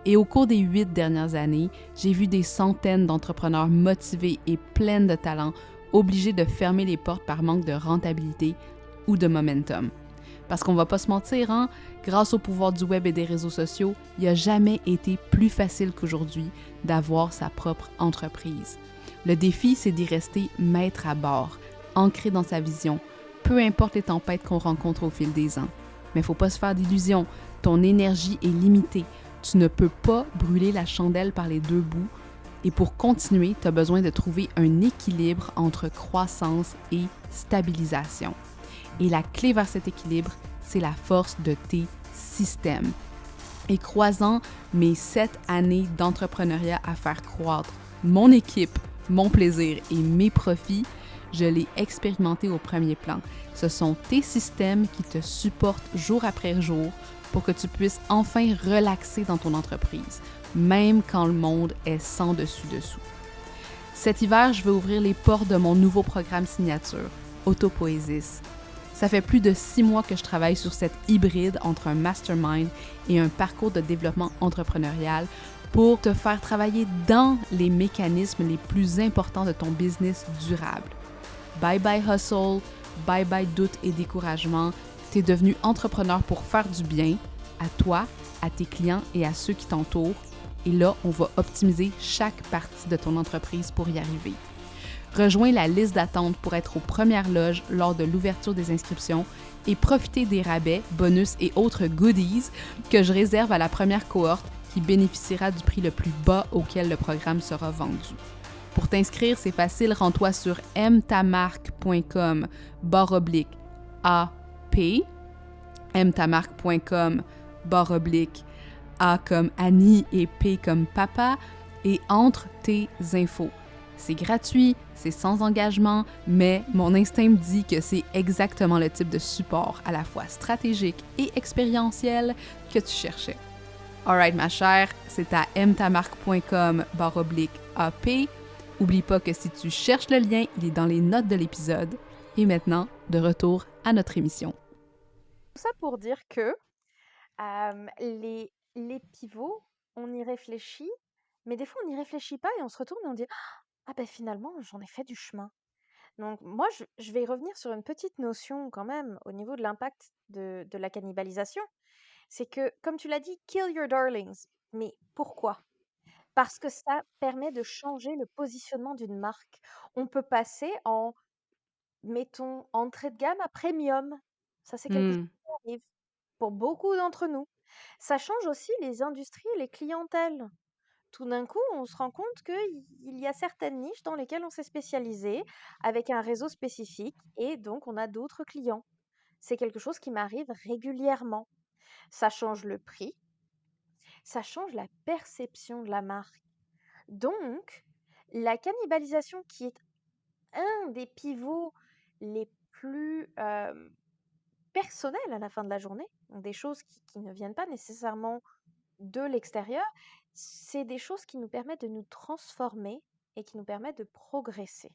Et au cours des 8 dernières années, j'ai vu des centaines d'entrepreneurs motivés et pleines de talent obligés de fermer les portes par manque de rentabilité ou de momentum. Parce qu'on va pas se mentir, hein, grâce au pouvoir du web et des réseaux sociaux, il n'a jamais été plus facile qu'aujourd'hui d'avoir sa propre entreprise. Le défi, c'est d'y rester maître à bord, ancré dans sa vision, peu importe les tempêtes qu'on rencontre au fil des ans. Mais faut pas se faire d'illusions, ton énergie est limitée. Tu ne peux pas brûler la chandelle par les deux bouts. Et pour continuer, tu as besoin de trouver un équilibre entre croissance et stabilisation. Et la clé vers cet équilibre, c'est la force de tes systèmes. Et croisant mes 7 années d'entrepreneuriat à faire croître mon équipe, mon plaisir et mes profits, je l'ai expérimenté au premier plan. Ce sont tes systèmes qui te supportent jour après jour pour que tu puisses enfin relaxer dans ton entreprise, même quand le monde est sans dessus-dessous. Cet hiver, je vais ouvrir les portes de mon nouveau programme signature, Autopoésis. Ça fait plus de 6 mois que je travaille sur cette hybride entre un mastermind et un parcours de développement entrepreneurial pour te faire travailler dans les mécanismes les plus importants de ton business durable. Bye bye hustle, bye bye doute et découragement. Tu es devenu entrepreneur pour faire du bien à toi, à tes clients et à ceux qui t'entourent. Et là, on va optimiser chaque partie de ton entreprise pour y arriver. Rejoins la liste d'attente pour être aux premières loges lors de l'ouverture des inscriptions et profiter des rabais, bonus et autres goodies que je réserve à la première cohorte qui bénéficiera du prix le plus bas auquel le programme sera vendu. Pour t'inscrire, c'est facile, rends-toi sur mtamarque.com/AP, mtamarque.com/A comme Annie et P comme papa, et entre tes infos. C'est gratuit, c'est sans engagement, mais mon instinct me dit que c'est exactement le type de support à la fois stratégique et expérientiel que tu cherchais. Alright ma chère, c'est à mtamarque.com/AP. Oublie pas que si tu cherches le lien, il est dans les notes de l'épisode. Et maintenant, de retour à notre émission. Tout ça pour dire que les pivots, on y réfléchit, mais des fois on n'y réfléchit pas et on se retourne et on dit ah ben finalement j'en ai fait du chemin. Donc moi je vais y revenir sur une petite notion quand même au niveau de l'impact de la cannibalisation. C'est que comme tu l'as dit, kill your darlings. Mais pourquoi? parce que ça permet de changer le positionnement d'une marque. On peut passer en, mettons, entrée de gamme à premium. Ça, c'est quelque chose Mmh. qui arrive pour beaucoup d'entre nous. Ça change aussi les industries et les clientèles. Tout d'un coup, on se rend compte qu'il y a certaines niches dans lesquelles on s'est spécialisé avec un réseau spécifique et donc on a d'autres clients. C'est quelque chose qui m'arrive régulièrement. Ça change le prix, ça change la perception de la marque. Donc, la cannibalisation qui est un des pivots les plus personnels à la fin de la journée, donc des choses qui ne viennent pas nécessairement de l'extérieur, c'est des choses qui nous permettent de nous transformer et qui nous permettent de progresser.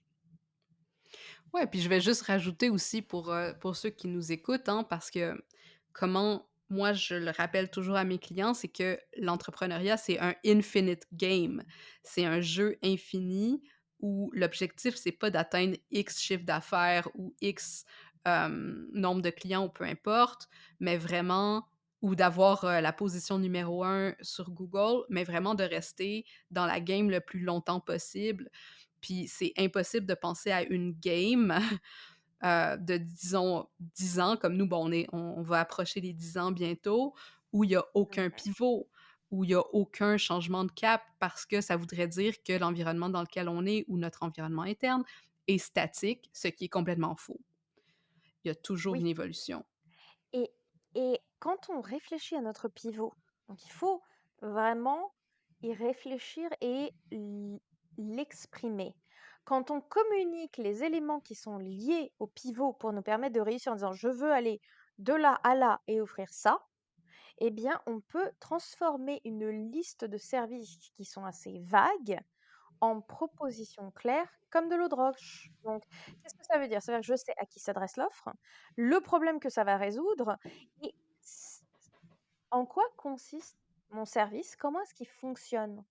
Ouais, puis je vais juste rajouter aussi pour ceux qui nous écoutent, hein, parce que comment moi je le rappelle toujours à mes clients, c'est que l'entrepreneuriat, c'est un infinite game. C'est un jeu infini où l'objectif, c'est pas d'atteindre X chiffre d'affaires ou X nombre de clients ou peu importe, mais vraiment, ou d'avoir la position numéro un sur Google, mais vraiment de rester dans la game le plus longtemps possible. Puis c'est impossible de penser à une game, de disons 10 ans comme nous, bon, on va approcher les 10 ans bientôt, où il y a aucun Mhm. pivot, où il y a aucun changement de cap parce que ça voudrait dire que l'environnement dans lequel on est ou notre environnement interne est statique, ce qui est complètement faux. Il y a toujours Oui, une évolution. et, et quand on réfléchit à notre pivot, donc il faut vraiment y réfléchir et l'exprimer. Quand on communique les éléments qui sont liés au pivot pour nous permettre de réussir en disant je veux aller de là à là et offrir ça, eh bien, on peut transformer une liste de services qui sont assez vagues en propositions claires comme de l'eau de roche. Donc, qu'est-ce que ça veut dire? Ça veut dire que je sais à qui s'adresse l'offre, le problème que ça va résoudre et en quoi consiste mon service, comment est-ce qu'il fonctionne,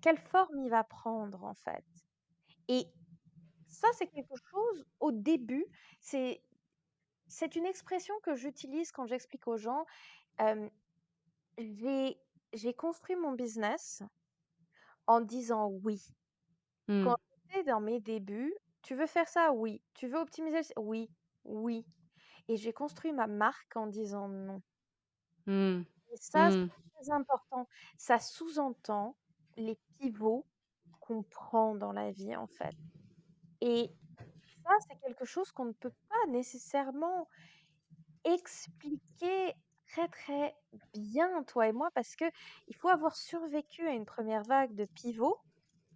quelle forme il va prendre en fait. Et ça, c'est quelque chose au début, c'est, c'est une expression que j'utilise quand j'explique aux gens. euh, j'ai, j'ai construit mon business en disant oui. Mmh. Quand j'étais dans mes débuts, tu veux faire ça? Oui. Tu veux optimiser oui, oui. Et j'ai construit ma marque en disant non. Mmh. Et ça, Mmh. c'est très important. Ça sous-entend les pivots qu'on prend dans la vie, en fait. Et ça, c'est quelque chose qu'on ne peut pas nécessairement expliquer très, très bien, toi et moi, parce que il faut avoir survécu à une première vague de pivots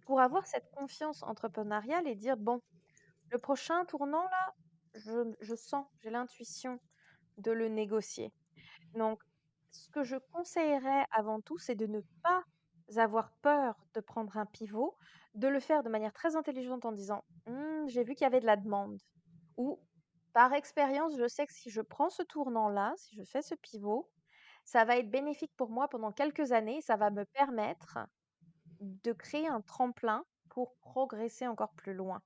pour avoir cette confiance entrepreneuriale et dire, bon, le prochain tournant là, je sens, j'ai l'intuition de le négocier. Donc, ce que je conseillerais avant tout, c'est de ne pas avoir peur de prendre un pivot, de le faire de manière très intelligente en disant: J'ai vu qu'il y avait de la demande» ou «Par expérience, je sais que si je prends ce tournant-là, si je fais ce pivot, ça va être bénéfique pour moi pendant quelques années, ça va me permettre de créer un tremplin pour progresser encore plus loin».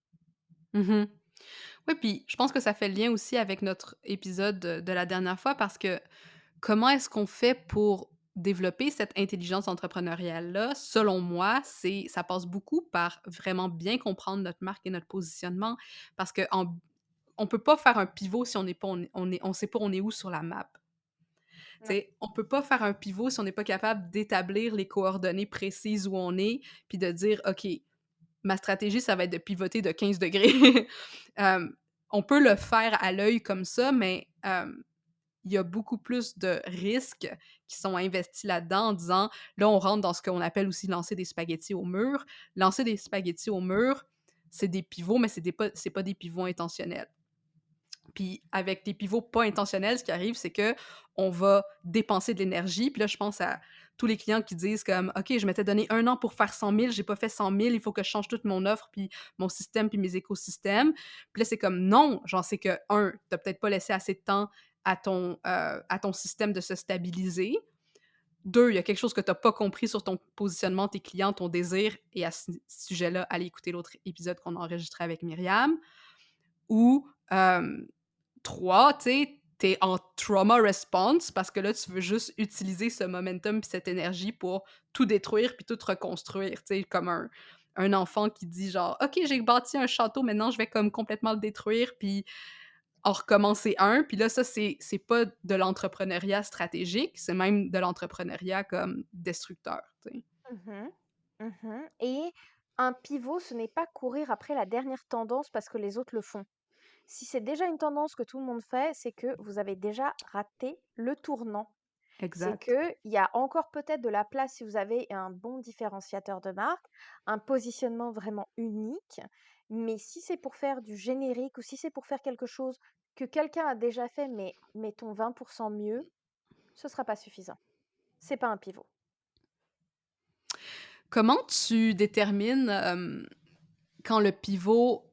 Mmh. Oui, puis je pense que ça fait le lien aussi avec notre épisode de la dernière fois parce que comment est-ce qu'on fait pour développer cette intelligence entrepreneuriale-là? Selon moi, ça passe beaucoup par vraiment bien comprendre notre marque et notre positionnement parce on peut pas faire un pivot si on sait pas on est où sur la map. Tu Non. sais, on peut pas faire un pivot si on n'est pas capable d'établir les coordonnées précises où on est, puis de dire: «OK, ma stratégie, ça va être de pivoter de 15°». Hem, on peut le faire à l'œil comme ça, mais il y a beaucoup plus de risques qui sont investis là-dedans en disant là, on rentre dans ce qu'on appelle aussi lancer des spaghettis au mur. Lancer des spaghettis au mur, c'est des pivots, mais c'est pas des pivots intentionnels. Puis avec des pivots pas intentionnels, ce qui arrive, c'est que on va dépenser de l'énergie. Puis là, je pense à tous les clients qui disent comme OK, je m'étais donné 1 an pour faire 100 000, j'ai pas fait 100 000, il faut que je change toute mon offre, puis mon système, puis mes écosystèmes. Puis là, c'est comme non, j'en sais que, un, t'as peut-être pas laissé assez de temps à ton système de se stabiliser. Deux, il y a quelque chose que t'as pas compris sur ton positionnement, tes clients, ton désir. Et à ce sujet-là, allez écouter l'autre épisode qu'on a enregistré avec Myriam. Ou 3, tu sais, tu en trauma response parce que là, tu veux juste utiliser ce momentum puis cette énergie pour tout détruire puis tout reconstruire, tu sais, comme un enfant qui dit genre: «OK, j'ai bâti un château, maintenant je vais comme complètement le détruire puis en recommencer un». Puis là, ça, c'est pas de l'entrepreneuriat stratégique, c'est même de l'entrepreneuriat comme destructeur, tu sais. Mmh. Mmh. Et un pivot, ce n'est pas courir après la dernière tendance parce que les autres le font. Si c'est déjà une tendance que tout le monde fait, c'est que vous avez déjà raté le tournant. C'est Exact. qu'il y a encore peut-être de la place si vous avez un bon différenciateur de marque, un positionnement vraiment unique, mais si c'est pour faire du générique ou si c'est pour faire quelque chose que quelqu'un a déjà fait, mais mettons 20 mieux, ce sera pas suffisant. C'est pas un pivot. Comment tu détermines, quand le pivot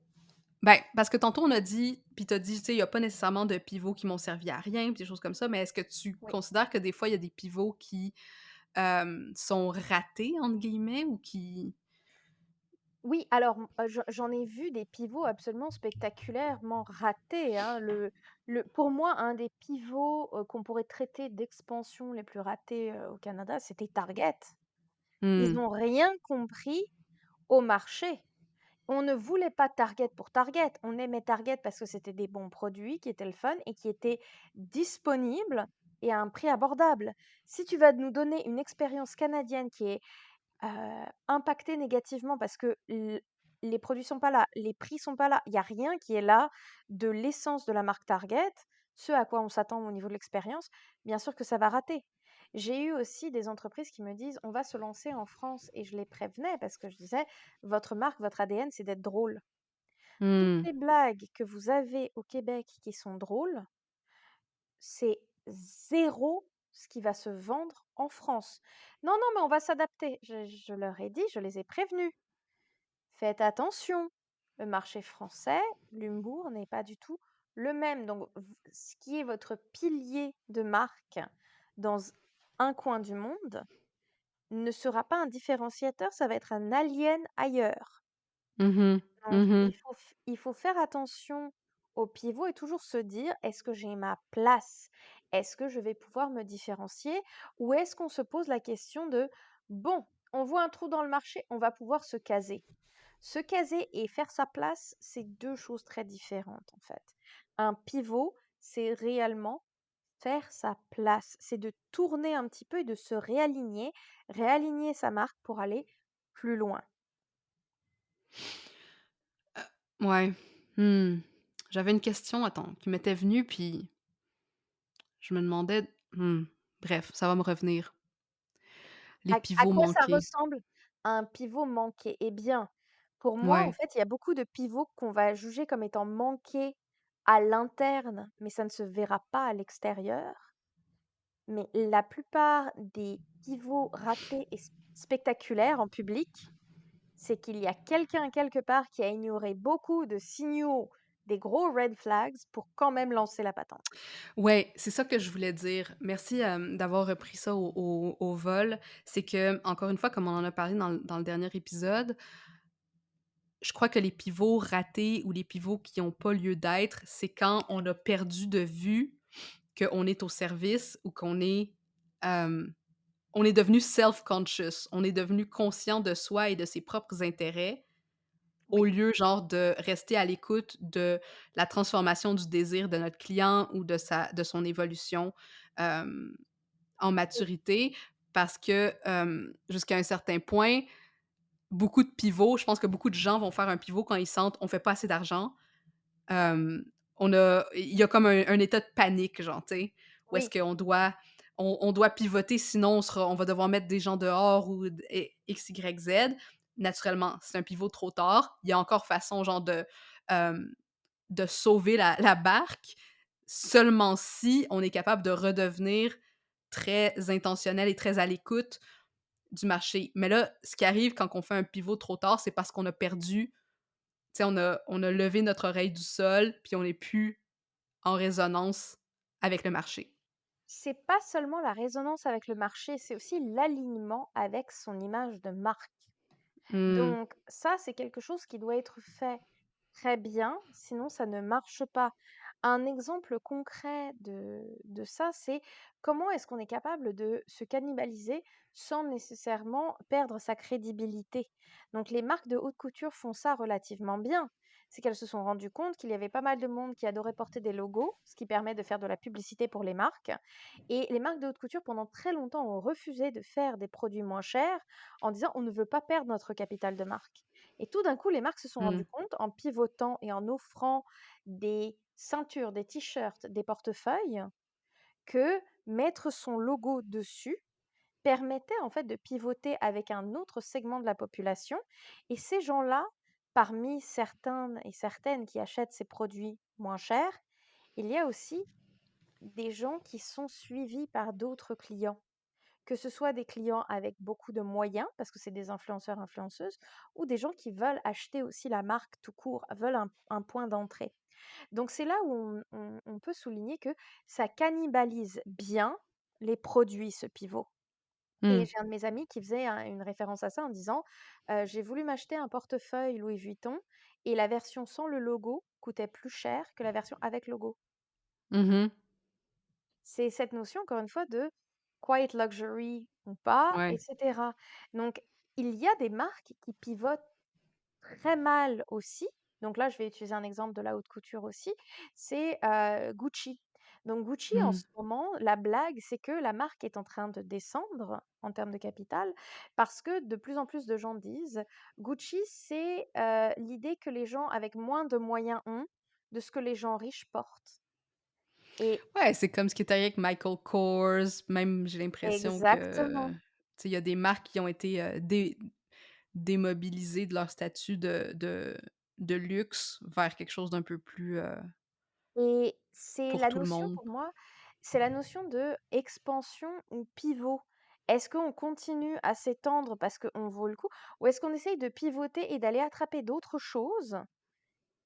ben, parce que tantôt on a dit puis tu as dit, tu sais, il y a pas nécessairement de pivots qui m'ont servi à rien, puis des choses comme ça, mais est-ce que tu Oui. considères que des fois, il y a des pivots qui, sont «ratés» entre guillemets ou qui Oui, alors, j'en ai vu des pivots absolument spectaculairement ratés, hein. Pour moi, un des pivots, qu'on pourrait traiter d'expansion les plus ratés, au Canada, c'était Target. Ils mmh, n'ont rien compris au marché. On ne voulait pas Target pour Target. On aimait Target parce que c'était des bons produits qui étaient le fun et qui étaient disponibles et à un prix abordable. Si tu vas nous donner une expérience canadienne qui est impactée négativement parce que les produits sont pas là, les prix sont pas là, il y a rien qui est là de l'essence de la marque Target, ce à quoi on s'attend au niveau de l'expérience, bien sûr que ça va rater. J'ai eu aussi des entreprises qui me disent: «On va se lancer en France» et je les prévenais parce que je disais: «Votre marque, votre ADN, c'est d'être drôle. Toutes mmh, les blagues que vous avez au Québec qui sont drôles, c'est zéro ce qui va se vendre en France. Non, non, mais on va s'adapter». Je leur ai dit, je les ai prévenus: «Faites attention, le marché français, l'humour n'est pas du tout le même. Donc ce qui est votre pilier de marque dans un coin du monde ne sera pas un différenciateur, ça va être un alien ailleurs». mmh Donc mh, il faut faire attention au pivot et toujours se dire: «Est-ce que j'ai ma place? Est-ce que je vais pouvoir me différencier?» Ou est-ce qu'on se pose la question de: «Bon, on voit un trou dans le marché, on va pouvoir se caser». Se caser et faire sa place, c'est 2 choses très différentes, en fait. Un pivot, c'est réellement faire sa place. C'est de tourner un petit peu et de se réaligner, réaligner sa marque pour aller plus loin. ouais, mmh. J'avais une question, attends, qui m'était venue puis je me demandais bref, ça va me revenir. Les À pivots quoi ça manqués. ressemble un pivot manqué? Eh bien, pour moi, en Ouais. fait, il y a beaucoup de pivots qu'on va juger comme étant manqués à l'interne, mais ça ne se verra pas à l'extérieur. Mais la plupart des pivots ratés et spectaculaires en public, c'est qu'il y a quelqu'un quelque part qui a ignoré beaucoup de signaux, des gros red flags pour quand même lancer la patente. Ouais, c'est ça que je voulais dire. Merci, d'avoir repris ça au vol. C'est que encore une fois, comme on en a parlé dans le dernier épisode, je crois que les pivots ratés ou les pivots qui ont pas lieu d'être, c'est quand on a perdu de vue qu'on est au service ou hem, on est devenu self-conscious. On est devenu conscient de soi et de ses propres intérêts, au Oui, lieu genre de rester à l'écoute de la transformation du désir de notre client ou de son évolution, hem en oui, maturité parce que, jusqu'à un certain point, beaucoup de pivots je pense que beaucoup de gens vont faire un pivot quand ils sentent: «On fait pas assez d'argent». Hem, il y a comme un état de panique, genre, tu sais, où est-ce oui. qu'on doit on doit pivoter sinon on va devoir mettre des gens dehors ou d et X, Y, Z. Naturellement, c'est un pivot trop tard. Il y a encore façon genre hem, de sauver la barque, seulement si on est capable de redevenir très intentionnel et très à l'écoute du marché. Mais là, ce qui arrive quand on fait un pivot trop tard, c'est parce qu'on a perdu, tu sais, on a levé notre oreille du sol, puis on n'est plus en résonance avec le marché. C'est pas seulement la résonance avec le marché, c'est aussi l'alignement avec son image de marque. Mmh. Donc ça, c'est quelque chose qui doit être fait très bien, sinon ça ne marche pas. Un exemple concret de ça, c'est comment est-ce qu'on est capable de se cannibaliser sans nécessairement perdre sa crédibilité? Donc les marques de haute couture font ça relativement bien. C'est qu'elles se sont rendues compte qu'il y avait pas mal de monde qui adorait porter des logos, ce qui permet de faire de la publicité pour les marques. Et les marques de haute couture, pendant très longtemps, ont refusé de faire des produits moins chers en disant on ne veut pas perdre notre capital de marque. Et tout d'un coup, les marques se sont Mmh. rendues compte, en pivotant et en offrant des ceintures, des t-shirts, des portefeuilles, que mettre son logo dessus permettait en fait de pivoter avec un autre segment de la population. Et ces gens-là, parmi certains et certaines qui achètent ces produits moins chers, il y a aussi des gens qui sont suivis par d'autres clients, que ce soit des clients avec beaucoup de moyens, parce que c'est des influenceurs, influenceuses, ou des gens qui veulent acheter aussi la marque tout court, veulent un point d'entrée. Donc c'est là où on peut souligner que ça cannibalise bien les produits, ce pivot. Et Mmh. j'ai un de mes amis qui faisait une référence à ça en disant, j'ai voulu m'acheter un portefeuille Louis Vuitton et la version sans le logo coûtait plus cher que la version avec logo. Mmh. C'est cette notion, encore une fois, de quiet luxury ou pas, et Ouais. cetera. Donc, il y a des marques qui pivotent très mal aussi. Donc là, je vais utiliser un exemple de la haute couture aussi, c'est, Gucci. Donc Gucci, en Mmh. ce moment, la blague, c'est que la marque est en train de descendre en termes de capital parce que de plus en plus de gens disent: «Gucci, c'est, l'idée que les gens avec moins de moyens ont de ce que les gens riches portent», et Ouais, c'est comme ce qui est arrivé avec Michael Kors, même j'ai l'impression que, exactement. tu sais, il y a des marques qui ont été, démobilisées de leur statut de luxe vers quelque chose d'un peu plus, Et c'est pour la tout le notion monde. pour moi, c'est la notion de expansion ou pivot. Est-ce qu'on continue à s'étendre parce qu'on vaut le coup? Ou est-ce qu'on essaye de pivoter et d'aller attraper d'autres choses,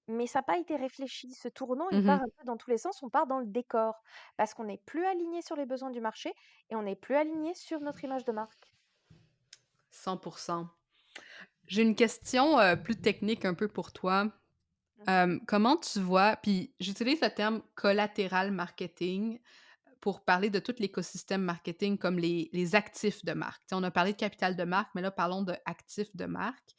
mais ça n'a pas été réfléchi? Ce tournant, il Mmh part mh. un peu dans tous les sens, on part dans le décor, parce qu'on n'est plus aligné sur les besoins du marché et on n'est plus aligné sur notre image de marque. 100. J'ai une question, plus technique un peu pour toi. Mhm. Comment tu vois puis j'utilise le terme collatéral marketing pour parler de tout l'écosystème marketing comme les actifs de marque. Tu sais, on a parlé de capital de marque, mais là, parlons d'actifs de marque.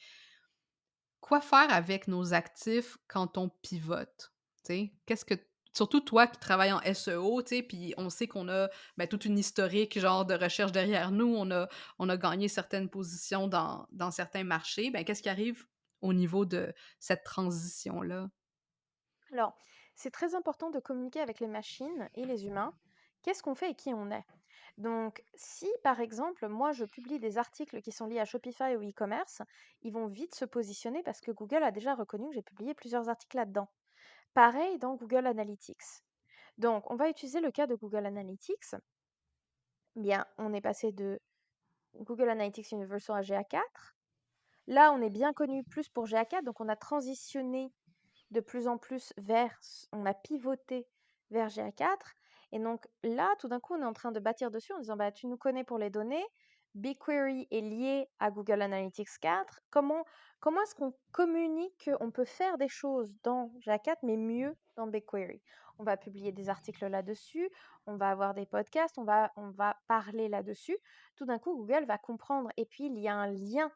Quoi faire avec nos actifs quand on pivote? Tu sais, qu'est-ce que surtout toi qui travailles en SEO, tu sais, puis on sait qu'on a, ben, toute une historique genre de recherche derrière nous, on a gagné certaines positions dans certains marchés, ben, qu'est-ce qui arrive au niveau de cette transition-là? Alors, c'est très important de communiquer avec les machines et les humains. Qu'est-ce qu'on fait et qui on est? Donc, si par exemple, moi je publie des articles qui sont liés à Shopify ou e-commerce, ils vont vite se positionner parce que Google a déjà reconnu que j'ai publié plusieurs articles là-dedans. Pareil dans Google Analytics. Donc, on va utiliser le cas de Google Analytics. Bien, on est passé de Google Analytics Universal à GA4. Là, on est bien connu plus pour GA4, donc on a transitionné de plus en plus vers, on a pivoté vers GA4. Et donc là, tout d'un coup, on est en train de bâtir dessus en disant, bah, tu nous connais pour les données, BigQuery est lié à Google Analytics 4. Comment est-ce qu'on communique qu'on peut faire des choses dans GA4, mais mieux dans BigQuery? On va publier des articles là-dessus, on va avoir des podcasts, on va parler là-dessus. Tout d'un coup, Google va comprendre. Et puis, il y a un lien,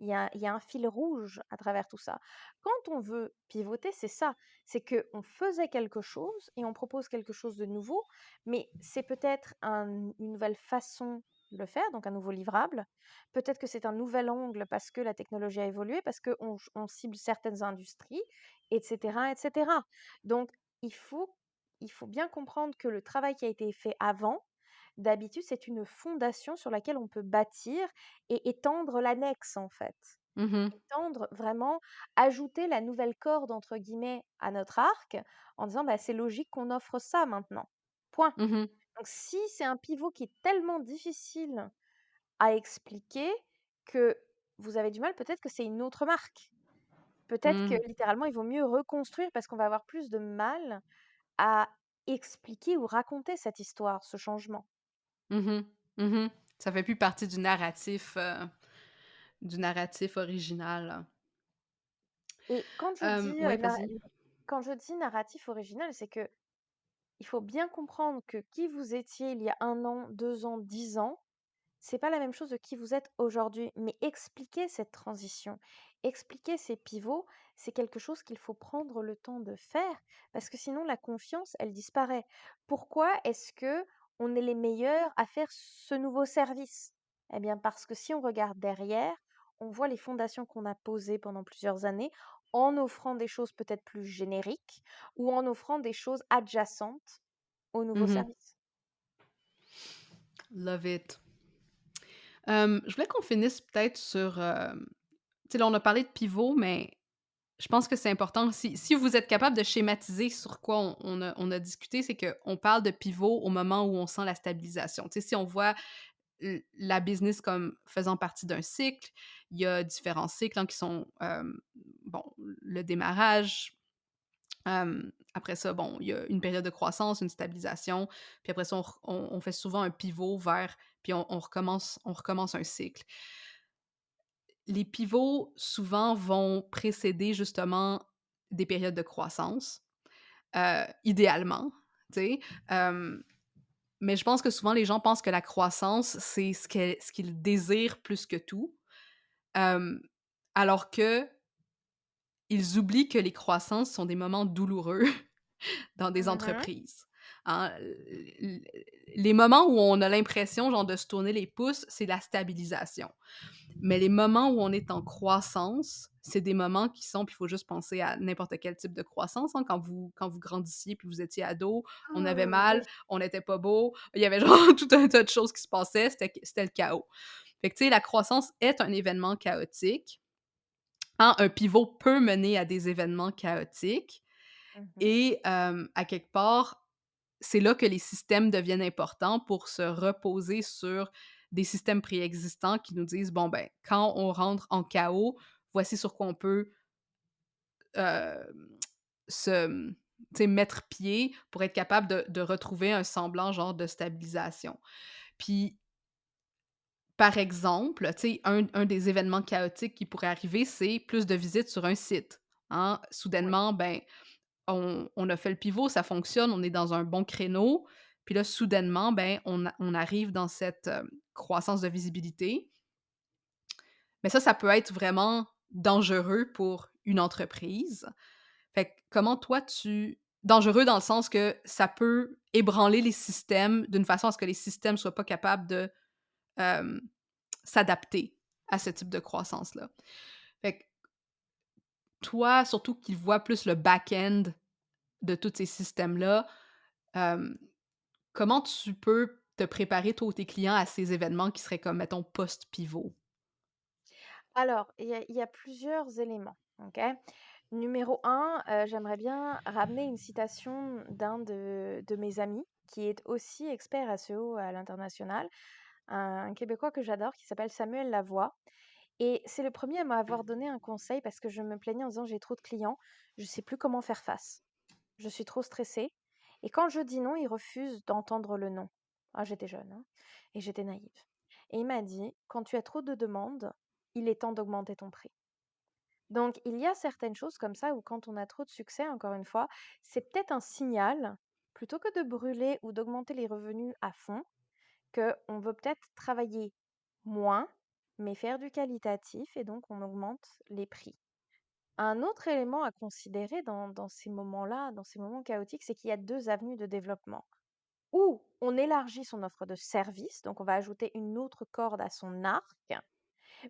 il y a un fil rouge à travers tout ça. Quand on veut pivoter, c'est ça, c'est qu'on faisait quelque chose et on propose quelque chose de nouveau, mais c'est peut-être une nouvelle façon de le faire, donc un nouveau livrable. Peut-être que c'est un nouvel angle parce que la technologie a évolué, parce qu'on cible certaines industries, etc., etc. Donc, il faut, il faut bien comprendre que le travail qui a été fait avant, d'habitude, c'est une fondation sur laquelle on peut bâtir et étendre l'annexe, en fait. Mmh. Étendre vraiment, ajouter la «nouvelle corde» entre guillemets à notre arc, en disant: «Bah, c'est logique qu'on offre ça maintenant. Point». Mmh. Donc si c'est un pivot qui est tellement difficile à expliquer que vous avez du mal, peut-être que c'est une autre marque. Peut-être que Mmh. littéralement, il vaut mieux reconstruire parce qu'on va avoir plus de mal à expliquer ou raconter cette histoire, ce changement. Mmh. Mmh. Ça fait plus partie du narratif original. Et Ouais, vas-y. quand je dis narratif original, c'est que il faut bien comprendre que qui vous étiez il y a 1 an, 2 ans, 10 ans, c'est pas la même chose de qui vous êtes aujourd'hui, mais expliquer cette transition, expliquer ces pivots, c'est quelque chose qu'il faut prendre le temps de faire parce que sinon la confiance, elle disparaît. Pourquoi est-ce que on est les meilleurs à faire ce nouveau service? Eh bien parce que si on regarde derrière, on voit les fondations qu'on a posées pendant plusieurs années en offrant des choses peut-être plus génériques ou en offrant des choses adjacentes au nouveau Mhm. service. Love it. Je voulais qu'on finisse peut-être sur, tu sais, là, on a parlé de pivot, mais je pense que c'est important. Si vous êtes capable de schématiser sur quoi on a discuté, c'est qu'on parle de pivot au moment où on sent la stabilisation. Tu sais, si on voit la business comme faisant partie d'un cycle, il y a différents cycles, hein, qui sont, bon, le démarrage, après ça, bon, il y a une période de croissance, une stabilisation, puis après ça, on fait souvent un pivot vers puis on recommence un cycle. Les pivots, souvent, vont précéder justement des périodes de croissance, idéalement, tu sais? Hem, mais je pense que souvent les gens pensent que la croissance, c'est ce qu'ils désirent plus que tout, hem, alors qu'ils oublient que les croissances sont des moments douloureux dans des Mhm. entreprises, hein. Les moments où on a l'impression, genre, de se tourner les pouces, c'est la stabilisation. Mais les moments où on est en croissance, c'est des moments qui sont puis il faut juste penser à n'importe quel type de croissance, hein, quand vous grandissiez puis vous étiez ado, on avait Ah oui. mal, on n'était pas beau, il y avait genre tout un tas de choses qui se passaient, c'était le chaos. Fait que, tu sais, la croissance est un événement chaotique, hein, un pivot peut mener à des événements chaotiques Mhm. et à quelque part, c'est là que les systèmes deviennent importants pour se reposer sur des systèmes préexistants qui nous disent: «Bon, ben, quand on rentre en chaos, voici sur quoi on peut, hem, tu sais, mettre pied pour être capable de retrouver un semblant, genre, de stabilisation». Puis, par exemple, tu sais, un des événements chaotiques qui pourrait arriver, c'est plus de visites sur un site, hein. Oui. Soudainement, ben, on a fait le pivot, ça fonctionne, on est dans un bon créneau. Puis là, soudainement, ben, on arrive dans cette, croissance de visibilité. Mais ça peut être vraiment dangereux pour une entreprise. Fait que comment toi tu dangereux dans le sens que ça peut ébranler les systèmes d'une façon à ce que les systèmes soient pas capables de, hem, s'adapter à ce type de croissance-là. Fait que toi, surtout qu'ils voient plus le back-end de tous ces systèmes-là, hem comment tu peux te préparer, toi ou tes clients, à ces événements qui seraient comme, mettons, post-pivot? Alors, il y a plusieurs éléments, OK? Numéro un, j'aimerais bien ramener une citation d'un de mes amis qui est aussi expert SEO à l'international, un Québécois que j'adore qui s'appelle Samuel Lavoie et c'est le premier à m'avoir donné un conseil parce que je me plaignais en disant: «J'ai trop de clients, je sais plus comment faire face. Je suis trop stressée» et quand je dis non, il refuse d'entendre le non. Ah, j'étais jeune, hein, et j'étais naïve et il m'a dit: «Quand tu as trop de demandes, il est temps d'augmenter ton prix». Donc il y a certaines choses comme ça où quand on a trop de succès, encore une fois, c'est peut-être un signal, plutôt que de brûler ou d'augmenter les revenus à fond, qu'on veut peut-être travailler moins, mais faire du qualitatif et donc on augmente les prix. Un autre élément à considérer dans ces moments-là, dans ces moments chaotiques, c'est qu'il y a 2 avenues de développement. Ou on élargit son offre de service, donc on va ajouter une autre corde à son arc,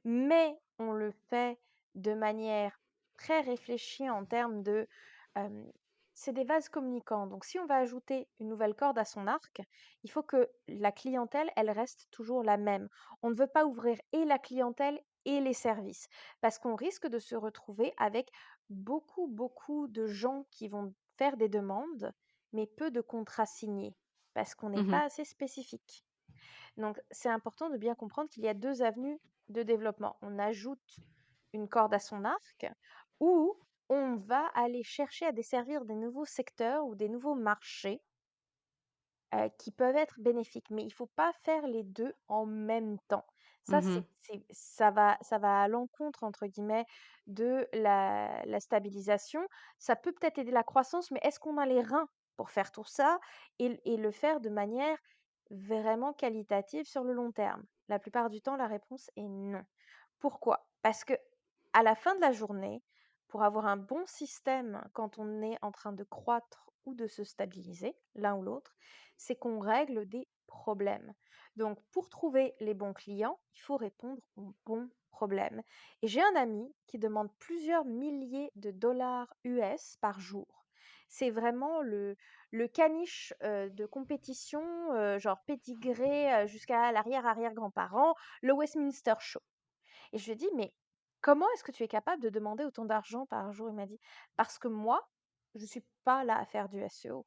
mais on le fait de manière très réfléchie en termes de, hem, c'est des vases communicants. Donc si on va ajouter une nouvelle corde à son arc, il faut que la clientèle, elle reste toujours la même. On ne veut pas ouvrir et la clientèle et les services, parce qu'on risque de se retrouver avec beaucoup, beaucoup de gens qui vont faire des demandes, mais peu de contrats signés, parce qu'on n'est Mmh. pas assez spécifique. Donc, c'est important de bien comprendre qu'il y a 2 avenues de développement. On ajoute une corde à son arc ou on va aller chercher à desservir des nouveaux secteurs ou des nouveaux marchés, qui peuvent être bénéfiques. Mais il ne faut pas faire les 2 en même temps. Ça, Mhm. ça va à «l'encontre» entre guillemets de la stabilisation. Ça peut peut-être aider la croissance, mais est-ce qu'on a les reins pour faire tout ça et le faire de manière vraiment qualitative sur le long terme? La plupart du temps, la réponse est non. Pourquoi? Parce que à la fin de la journée, pour avoir un bon système quand on est en train de croître ou de se stabiliser, l'un ou l'autre, c'est qu'on règle des problèmes. Donc, pour trouver les bons clients, il faut répondre aux bons problèmes. Et j'ai un ami qui demande plusieurs milliers de dollars US par jour. C'est vraiment le caniche de compétition, genre pédigré jusqu'à l'arrière-arrière-grand-parent, le Westminster Show. Et je lui ai dit: «Mais comment est-ce que tu es capable de demander autant d'argent par jour?» Il m'a dit: «Parce que moi, je suis pas là à faire du SEO.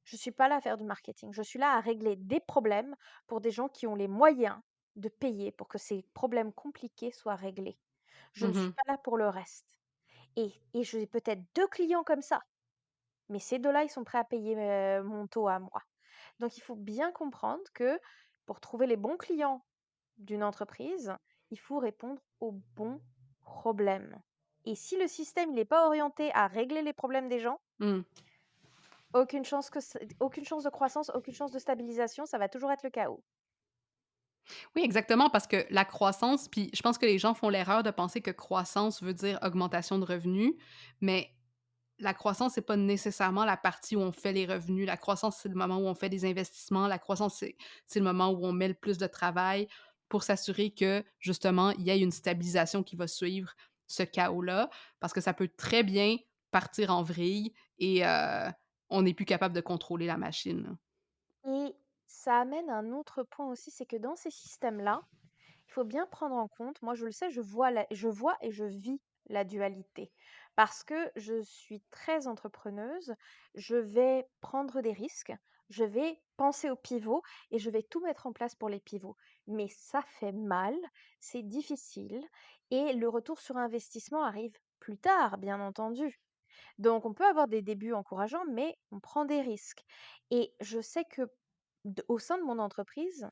Je suis pas là à faire du marketing. Je suis là à régler des problèmes pour des gens qui ont les moyens de payer pour que ces problèmes compliqués soient réglés. Je ne suis Mhm. pas là pour le reste et j'ai peut-être 2 clients comme ça, mais ces 2 là, ils sont prêts à payer, mon taux à moi». Donc il faut bien comprendre que pour trouver les bons clients d'une entreprise, il faut répondre aux bons problèmes. Et si le système il n'est pas orienté à régler les problèmes des gens, Mm. aucune chance de croissance, aucune chance de stabilisation, ça va toujours être le chaos. Oui, exactement, parce que la croissance, puis je pense que les gens font l'erreur de penser que croissance veut dire augmentation de revenus, mais la croissance, c'est pas nécessairement la partie où on fait les revenus. La croissance, c'est le moment où on fait des investissements. La croissance, c'est le moment où on met le plus de travail pour s'assurer que, justement, il y ait une stabilisation qui va suivre ce chaos-là, parce que ça peut très bien partir en vrille et on n'est plus capable de contrôler la machine. Et ça amène un autre point aussi, c'est que dans ces systèmes-là, il faut bien prendre en compte, moi je le sais, je vois et je vis la dualité. Parce que je suis très entrepreneuse, je vais prendre des risques, je vais penser aux pivots et je vais tout mettre en place pour les pivots. Mais ça fait mal, c'est difficile et le retour sur investissement arrive plus tard, bien entendu. Donc on peut avoir des débuts encourageants, mais on prend des risques. Et je sais que au sein de mon entreprise,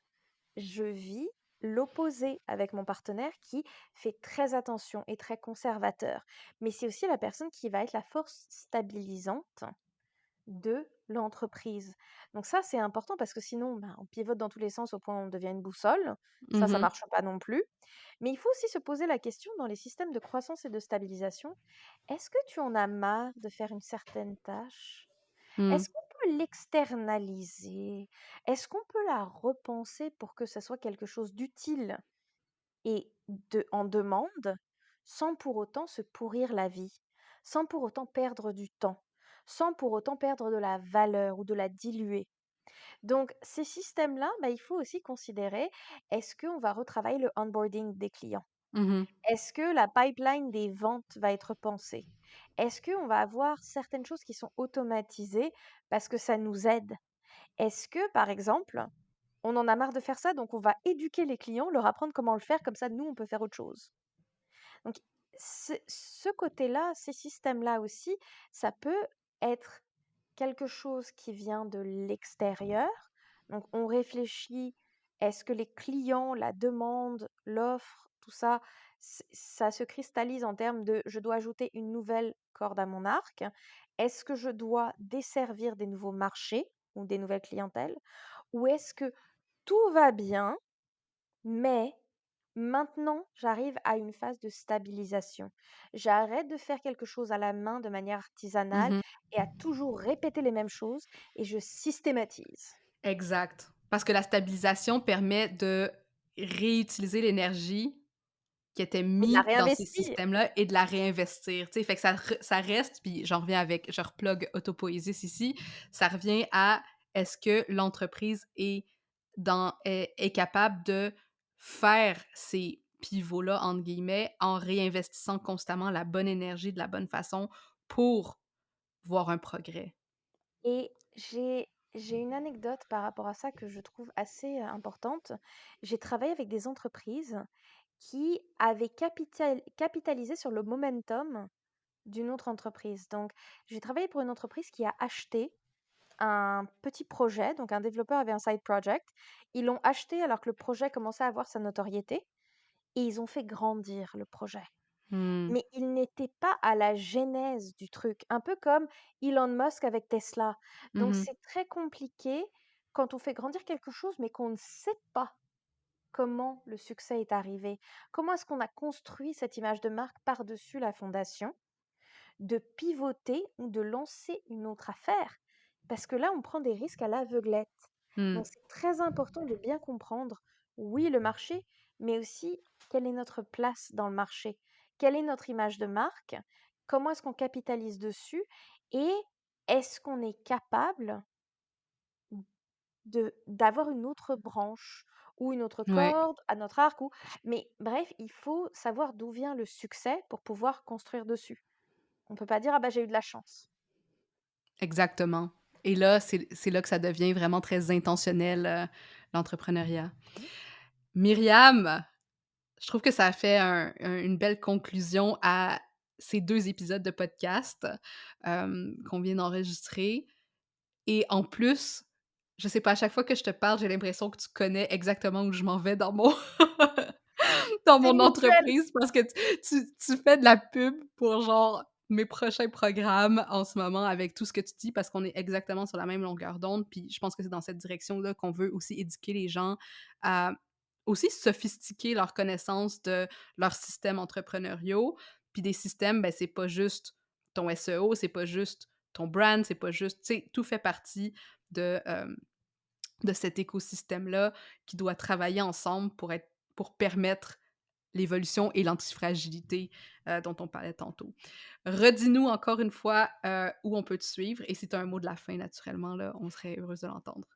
je vis l'opposé avec mon partenaire qui fait très attention et très conservateur. Mais c'est aussi la personne qui va être la force stabilisante de l'entreprise. Donc ça, c'est important parce que sinon, ben, on pivote dans tous les sens au point où on devient une boussole. Ça Mhm. marche pas non plus. Mais il faut aussi se poser la question dans les systèmes de croissance et de stabilisation, est-ce que tu en as marre de faire une certaine tâche? Mm. Est-ce qu'on peut l'externaliser? Est-ce qu'on peut la repenser pour que ça soit quelque chose d'utile et en demande, sans pour autant se pourrir la vie, sans pour autant perdre du temps, sans pour autant perdre de la valeur ou de la diluer? Donc ces systèmes-là, bah, il faut aussi considérer, est-ce qu'on va retravailler le onboarding des clients? Mhm. Est-ce que la pipeline des ventes va être pensée? Est-ce qu'on va avoir certaines choses qui sont automatisées parce que ça nous aide? Est-ce que, par exemple, on en a marre de faire ça, donc on va éduquer les clients, leur apprendre comment le faire, comme ça, nous, on peut faire autre chose? Donc, ce côté-là, ces systèmes-là aussi, ça peut être quelque chose qui vient de l'extérieur. Donc, on réfléchit, est-ce que les clients, la demande, l'offre, tout ça, ça se cristallise en termes de je dois ajouter une nouvelle corde à mon arc? Est-ce que je dois desservir des nouveaux marchés ou des nouvelles clientèles? Ou est-ce que tout va bien, mais maintenant, j'arrive à une phase de stabilisation. J'arrête de faire quelque chose à la main de manière artisanale Mhm. et à toujours répéter les mêmes choses et je systématise. Exact. Parce que la stabilisation permet de réutiliser l'énergie qui était Et de la mis dans ces réinvestir. systèmes-là et de la réinvestir, tu sais? Fait que ça reste, puis j'en reviens avec je replug Autopoiesis ici, ça revient à est-ce que l'entreprise est capable de faire ces «pivots-là» entre guillemets, en réinvestissant constamment la bonne énergie de la bonne façon pour voir un progrès? Et j'ai une anecdote par rapport à ça que je trouve assez importante. J'ai travaillé avec des entreprises qui avaient capitalisé sur le momentum d'une autre entreprise. Donc, j'ai travaillé pour une entreprise qui a acheté un petit projet, donc un développeur avait un side project. Ils l'ont acheté alors que le projet commençait à avoir sa notoriété. et ils ont fait grandir le projet. Hmm. Mais ils n'étaient pas à la genèse du truc, un peu comme Elon Musk avec Tesla. Donc Mhm. c'est très compliqué quand on fait grandir quelque chose, mais qu'on ne sait pas comment le succès est arrivé. Comment est-ce qu'on a construit cette image de marque par-dessus la fondation, de pivoter ou de lancer une autre affaire? Parce que là, on prend des risques à l'aveuglette. Hmm. Donc c'est très important de bien comprendre, oui, le marché, mais aussi quelle est notre place dans le marché, quelle est notre image de marque, comment est-ce qu'on capitalise dessus et est-ce qu'on est capable d'avoir une autre branche ou une autre Ouais, corde à notre arc ou mais bref, il faut savoir d'où vient le succès pour pouvoir construire dessus. On peut pas dire: «Ah bah, j'ai eu de la chance». exactement. Et là, c'est là que ça devient vraiment très intentionnel, l'entrepreneuriat. Myriam, je trouve que ça a fait une belle conclusion à ces 2 épisodes de podcast, qu'on vient d'enregistrer. Et en plus, je sais pas, à chaque fois que je te parle, j'ai l'impression que tu connais exactement où je m'en vais dans mon dans C'est mon mutuel. entreprise parce que tu fais de la pub pour, genre, mes prochains programmes en ce moment avec tout ce que tu dis parce qu'on est exactement sur la même longueur d'onde. Puis je pense que c'est dans cette direction-là qu'on veut aussi éduquer les gens à aussi sophistiquer leur connaissance de leurs systèmes entrepreneuriaux. Puis des systèmes, ben, c'est pas juste ton SEO, c'est pas juste ton brand, c'est pas juste, tu sais, tout fait partie de cet écosystème-là qui doit travailler ensemble pour permettre l'évolution et l'antifragilité dont on parlait tantôt. Redis-nous encore une fois où on peut te suivre et si tu as un mot de la fin, naturellement, là, on serait heureuse de l'entendre.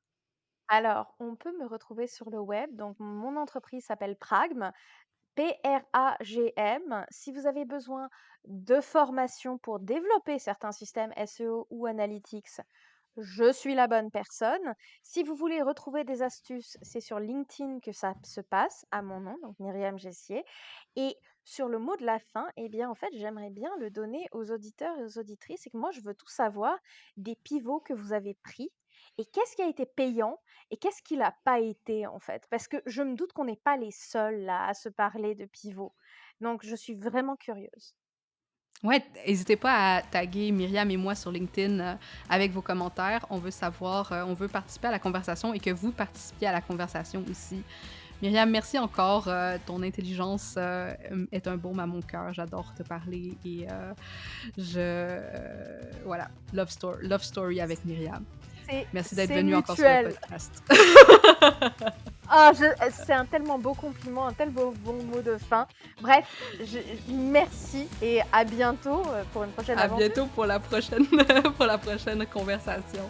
Alors, on peut me retrouver sur le web, donc mon entreprise s'appelle Pragm, Pragm. Si vous avez besoin de formation pour développer certains systèmes SEO ou analytics, je suis la bonne personne. Si vous voulez retrouver des astuces, c'est sur LinkedIn que ça se passe, à mon nom, donc Myriam Gessier. Et sur le mot de la fin, eh bien, en fait, j'aimerais bien le donner aux auditeurs et aux auditrices. Et que moi, je veux tout savoir des pivots que vous avez pris et qu'est-ce qui a été payant et qu'est-ce qui l'a pas été, en fait. Parce que je me doute qu'on n'est pas les seuls là à se parler de pivots. Donc, je suis vraiment curieuse. Ouais, n'hésitez pas à taguer Myriam et moi sur LinkedIn avec vos commentaires. On veut savoir, on veut participer à la conversation et que vous participiez à la conversation aussi. Myriam, merci encore. Ton intelligence est un baume à mon cœur. J'adore te parler et voilà, love story avec Myriam. Merci d'être C'est venue encore sur le mutuel. podcast. Ah, c'est un tellement beau compliment, un tel bon mot de fin. Bref, merci et à bientôt pour une prochaine À aventure. bientôt pour la prochaine, pour la prochaine conversation.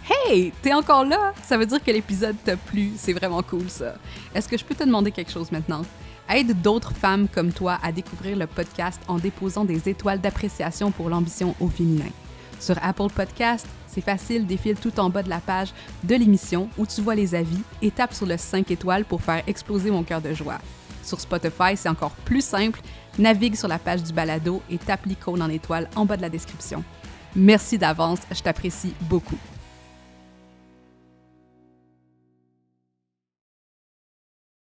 Hey, t'es encore là? Ça veut dire que l'épisode t'a plu. C'est vraiment cool, ça. Est-ce que je peux te demander quelque chose maintenant? Aide d'autres femmes comme toi à découvrir le podcast en déposant des étoiles d'appréciation pour l'ambition au féminin. Sur Apple Podcast, c'est facile, défile tout en bas de la page de l'émission où tu vois les avis et tape sur le 5 étoiles pour faire exploser mon cœur de joie. Sur Spotify, c'est encore plus simple. Navigue sur la page du balado et tape l'icône en étoile en bas de la description. Merci d'avance, je t'apprécie beaucoup.